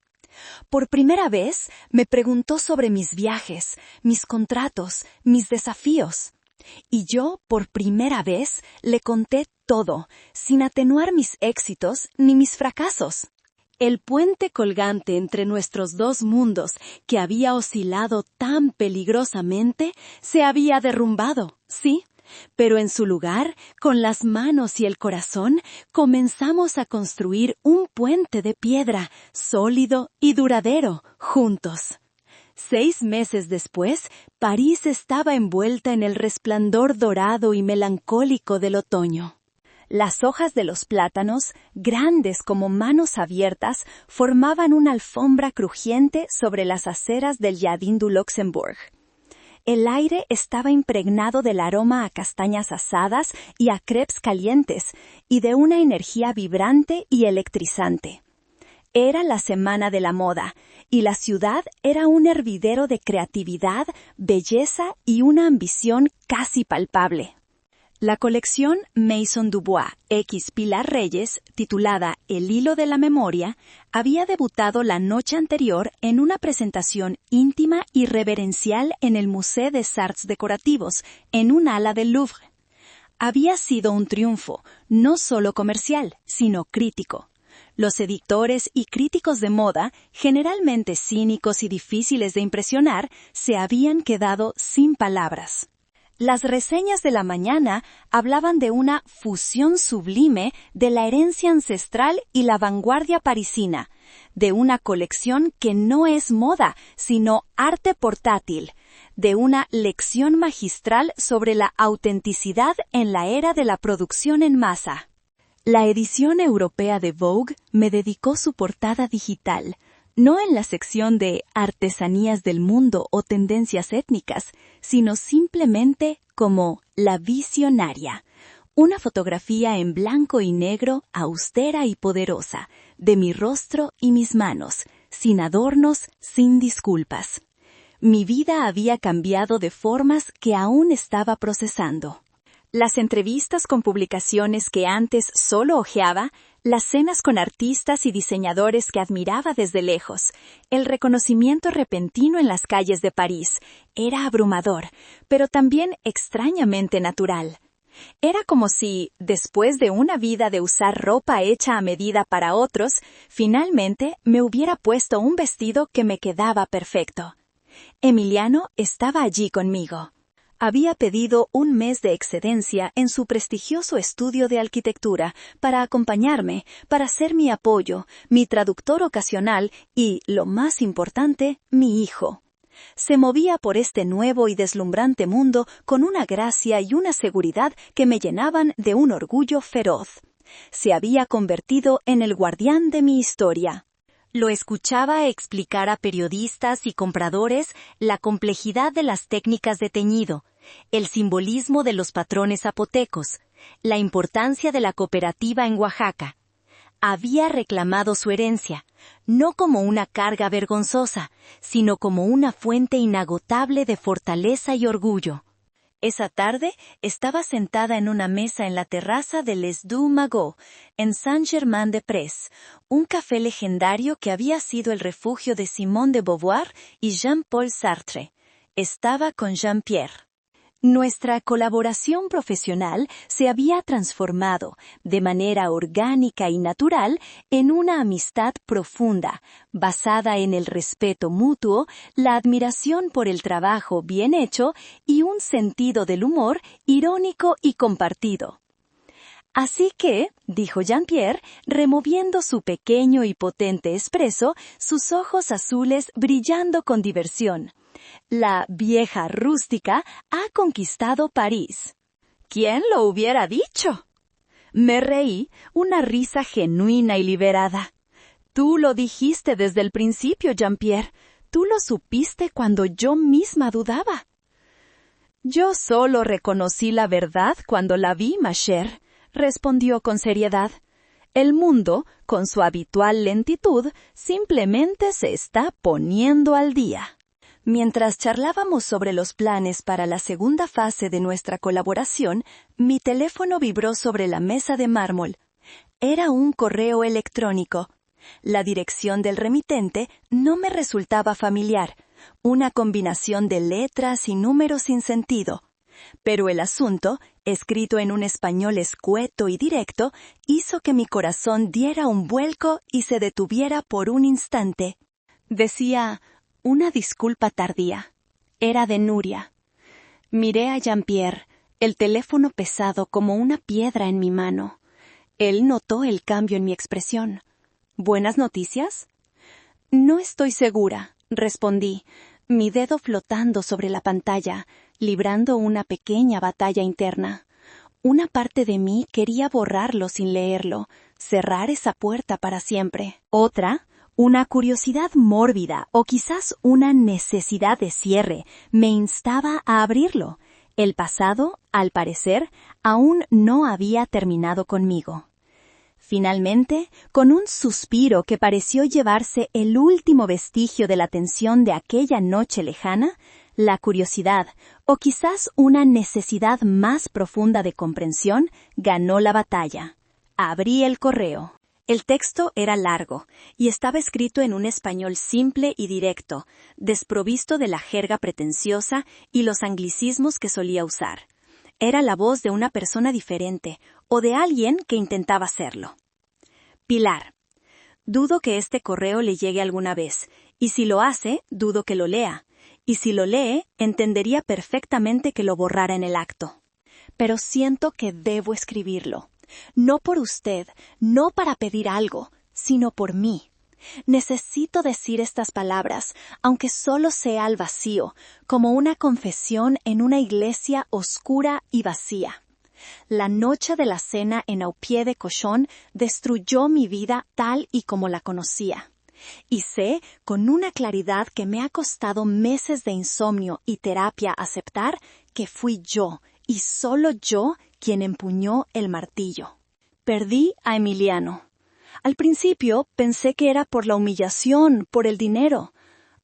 Por primera vez me preguntó sobre mis viajes, mis contratos, mis desafíos. Y yo, por primera vez, le conté todo, sin atenuar mis éxitos ni mis fracasos. El puente colgante entre nuestros dos mundos, que había oscilado tan peligrosamente, se había derrumbado, sí. Pero en su lugar, con las manos y el corazón, comenzamos a construir un puente de piedra, sólido y duradero, juntos. 6 meses después, París estaba envuelta en el resplandor dorado y melancólico del otoño. Las hojas de los plátanos, grandes como manos abiertas, formaban una alfombra crujiente sobre las aceras del Jardin du Luxembourg. El aire estaba impregnado del aroma a castañas asadas y a crepes calientes, y de una energía vibrante y electrizante. Era la semana de la moda, y la ciudad era un hervidero de creatividad, belleza y una ambición casi palpable. La colección Maison Dubois X Pilar Reyes, titulada El hilo de la memoria, había debutado la noche anterior en una presentación íntima y reverencial en el Musée des Arts Decorativos, en un ala del Louvre. Había sido un triunfo, no solo comercial, sino crítico. Los editores y críticos de moda, generalmente cínicos y difíciles de impresionar, se habían quedado sin palabras. Las reseñas de la mañana hablaban de una fusión sublime de la herencia ancestral y la vanguardia parisina, de una colección que no es moda, sino arte portátil, de una lección magistral sobre la autenticidad en la era de la producción en masa. La edición europea de Vogue me dedicó su portada digital, no en la sección de artesanías del mundo o tendencias étnicas, sino simplemente como La Visionaria, una fotografía en blanco y negro, austera y poderosa, de mi rostro y mis manos, sin adornos, sin disculpas. Mi vida había cambiado de formas que aún estaba procesando. Las entrevistas con publicaciones que antes solo hojeaba, las cenas con artistas y diseñadores que admiraba desde lejos, el reconocimiento repentino en las calles de París, era abrumador, pero también extrañamente natural. Era como si, después de una vida de usar ropa hecha a medida para otros, finalmente me hubiera puesto un vestido que me quedaba perfecto. Emiliano estaba allí conmigo. Había pedido un mes de excedencia en su prestigioso estudio de arquitectura para acompañarme, para ser mi apoyo, mi traductor ocasional y, lo más importante, mi hijo. Se movía por este nuevo y deslumbrante mundo con una gracia y una seguridad que me llenaban de un orgullo feroz. Se había convertido en el guardián de mi historia. Lo escuchaba explicar a periodistas y compradores la complejidad de las técnicas de teñido, el simbolismo de los patrones zapotecos, la importancia de la cooperativa en Oaxaca. Había reclamado su herencia, no como una carga vergonzosa, sino como una fuente inagotable de fortaleza y orgullo.
Esa tarde estaba sentada en una mesa en la terraza de Les Deux Magots, en Saint-Germain-des-Prés, un café legendario que había sido el refugio de Simone de Beauvoir y Jean-Paul Sartre. Estaba con Jean-Pierre. Nuestra colaboración profesional se había transformado, de manera orgánica y natural, en una amistad profunda, basada en el respeto mutuo, la admiración por el trabajo bien hecho y un sentido del humor irónico y compartido. Así que, dijo Jean-Pierre, removiendo su pequeño y potente espresso, sus ojos azules brillando con diversión. La vieja rústica ha conquistado París. ¿Quién lo hubiera dicho? Me reí, una risa genuina y liberada. Tú lo dijiste desde el principio, Jean-Pierre. Tú lo supiste cuando yo misma dudaba. Yo solo reconocí la verdad cuando la vi, ma chère, respondió con seriedad. El mundo, con su habitual lentitud, simplemente se está poniendo al día. Mientras charlábamos sobre los planes para la segunda fase de nuestra colaboración, mi teléfono vibró sobre la mesa de mármol. Era un correo electrónico. La dirección del remitente no me resultaba familiar, una combinación de letras y números sin sentido. Pero el asunto, escrito en un español escueto y directo, hizo que mi corazón diera un vuelco y se detuviera por un instante. Decía: una disculpa tardía. Era de Nuria. Miré a Jean-Pierre, el teléfono pesado como una piedra en mi mano. Él notó el cambio en mi expresión. ¿Buenas noticias? No estoy segura, respondí, mi dedo flotando sobre la pantalla, librando una pequeña batalla interna. Una parte de mí quería borrarlo sin leerlo, cerrar esa puerta para siempre. Otra, una curiosidad mórbida o quizás una necesidad de cierre, me instaba a abrirlo. El pasado, al parecer, aún no había terminado conmigo. Finalmente, con un suspiro que pareció llevarse el último vestigio de la tensión de aquella noche lejana, la curiosidad, o quizás una necesidad más profunda de comprensión, ganó la batalla. Abrí el correo. El texto era largo y estaba escrito en un español simple y directo, desprovisto de la jerga pretenciosa y los anglicismos que solía usar. Era la voz de una persona diferente o de alguien que intentaba serlo. Pilar. Dudo que este correo le llegue alguna vez, y si lo hace, dudo que lo lea, y si lo lee, entendería perfectamente que lo borrara en el acto. Pero siento que debo escribirlo. No por usted, no para pedir algo, sino por mí. Necesito decir estas palabras, aunque solo sea al vacío, como una confesión en una iglesia oscura y vacía. La noche de la cena en Au Pied de Cochon destruyó mi vida tal y como la conocía. Y sé, con una claridad que me ha costado meses de insomnio y terapia aceptar, que fui yo, y solo yo, quien empuñó el martillo. Perdí a Emiliano. Al principio pensé que era por la humillación, por el dinero.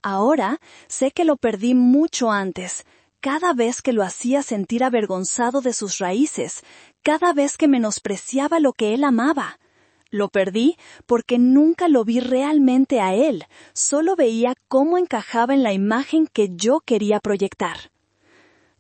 Ahora sé que lo perdí mucho antes, cada vez que lo hacía sentir avergonzado de sus raíces, cada vez que menospreciaba lo que él amaba. Lo perdí porque nunca lo vi realmente a él, solo veía cómo encajaba en la imagen que yo quería proyectar.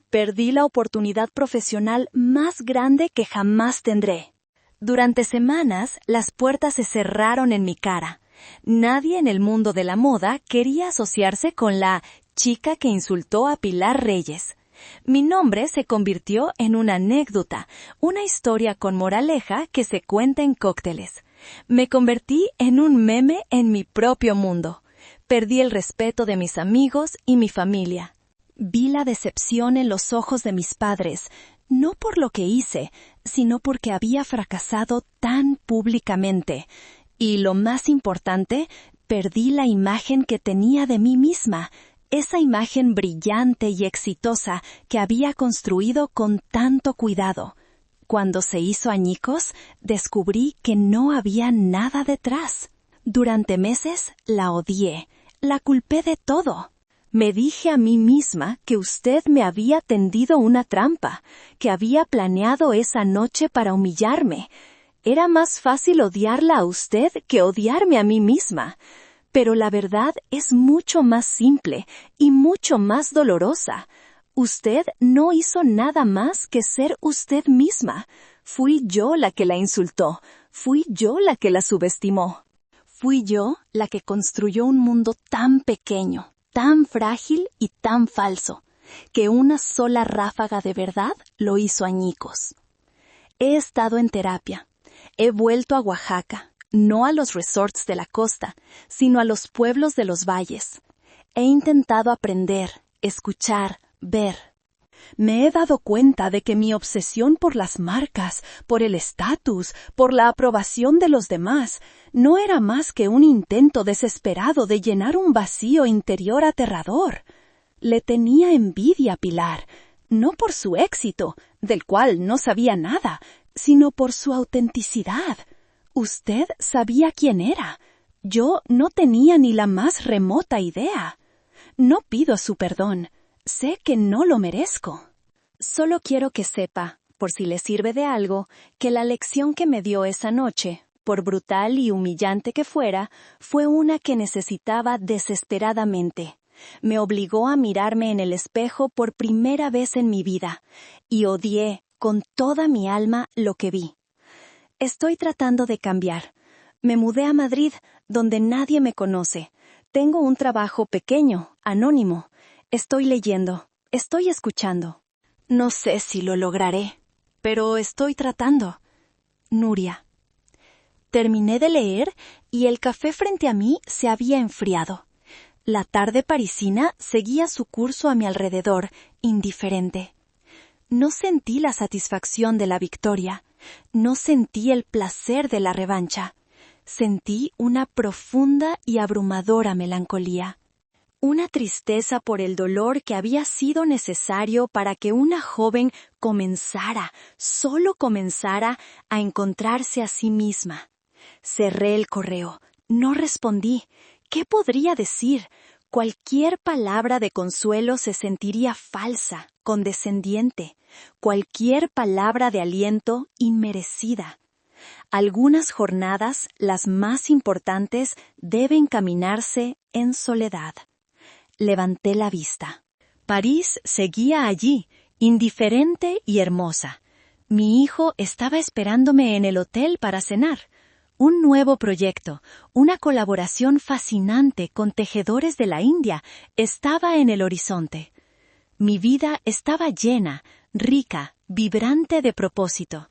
Perdí la oportunidad profesional más grande que jamás tendré. Durante semanas, las puertas se cerraron en mi cara. Nadie en el mundo de la moda quería asociarse con la chica que insultó a Pilar Reyes. Mi nombre se convirtió en una anécdota, una historia con moraleja que se cuenta en cócteles. Me convertí en un meme en mi propio mundo. Perdí el respeto de mis amigos y mi familia. Vi la decepción en los ojos de mis padres, no por lo que hice, sino porque había fracasado tan públicamente. Y lo más importante, perdí la imagen que tenía de mí misma, esa imagen brillante y exitosa que había construido con tanto cuidado. Cuando se hizo añicos, descubrí que no había nada detrás. Durante meses la odié, la culpé de todo.
Me dije a mí misma que usted me había tendido una trampa, que había planeado esa noche para humillarme. Era más fácil odiarla a usted que odiarme a mí misma. Pero la verdad es mucho más simple y mucho más dolorosa. Usted no hizo nada más que ser usted misma. Fui yo la que la insultó. Fui yo la que la subestimó. Fui yo la que construyó un mundo tan pequeño, tan frágil y tan falso, que una sola ráfaga de verdad lo hizo añicos. He estado en terapia. He vuelto a Oaxaca, no a los resorts de la costa, sino a los pueblos de los valles. He intentado aprender, escuchar, ver. Me he dado cuenta de que mi obsesión por las marcas, por el estatus, por la aprobación de los demás, no era más que un intento desesperado de llenar un vacío interior aterrador. Le tenía envidia a Pilar, no por su éxito, del cual no sabía nada, sino por su autenticidad. Usted sabía quién era. Yo no tenía ni la más remota idea. No pido su perdón. Sé que no lo merezco. Solo quiero que sepa, por si le sirve de algo, que la lección que me dio esa noche, por brutal y humillante que fuera, fue una que necesitaba desesperadamente. Me obligó a mirarme en el espejo por primera vez en mi vida, y odié con toda mi alma lo que vi. Estoy tratando de cambiar. Me mudé a Madrid, donde nadie me conoce. Tengo un trabajo pequeño, anónimo. Estoy leyendo, estoy escuchando. No sé si lo lograré, pero estoy tratando. Nuria. Terminé de leer y el café frente a mí se había enfriado. La tarde parisina seguía su curso a mi alrededor, indiferente. No sentí la satisfacción de la victoria, no sentí el placer de la revancha. Sentí una profunda y abrumadora melancolía. Una tristeza por el dolor que había sido necesario para que una joven comenzara, solo comenzara, a encontrarse a sí misma. Cerré el correo. No respondí. ¿Qué podría decir? Cualquier palabra de consuelo se sentiría falsa, condescendiente. Cualquier palabra de aliento, inmerecida. Algunas jornadas, las más importantes, deben caminarse en soledad. Levanté la vista. París seguía allí, indiferente y hermosa. Mi hijo estaba esperándome en el hotel para cenar. Un nuevo proyecto, una colaboración fascinante con tejedores de la India, estaba en el horizonte. Mi vida estaba llena, rica, vibrante de propósito.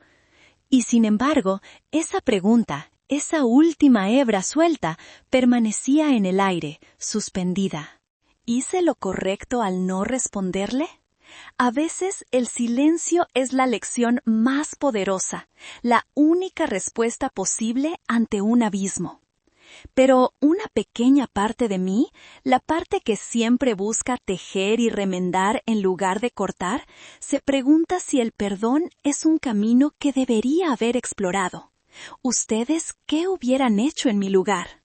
Y sin embargo, esa pregunta, esa última hebra suelta, permanecía en el aire, suspendida. ¿Hice lo correcto al no responderle? A veces el silencio es la lección más poderosa, la única respuesta posible ante un abismo. Pero una pequeña parte de mí, la parte que siempre busca tejer y remendar en lugar de cortar, se pregunta si el perdón es un camino que debería haber explorado. ¿Ustedes qué hubieran hecho en mi lugar?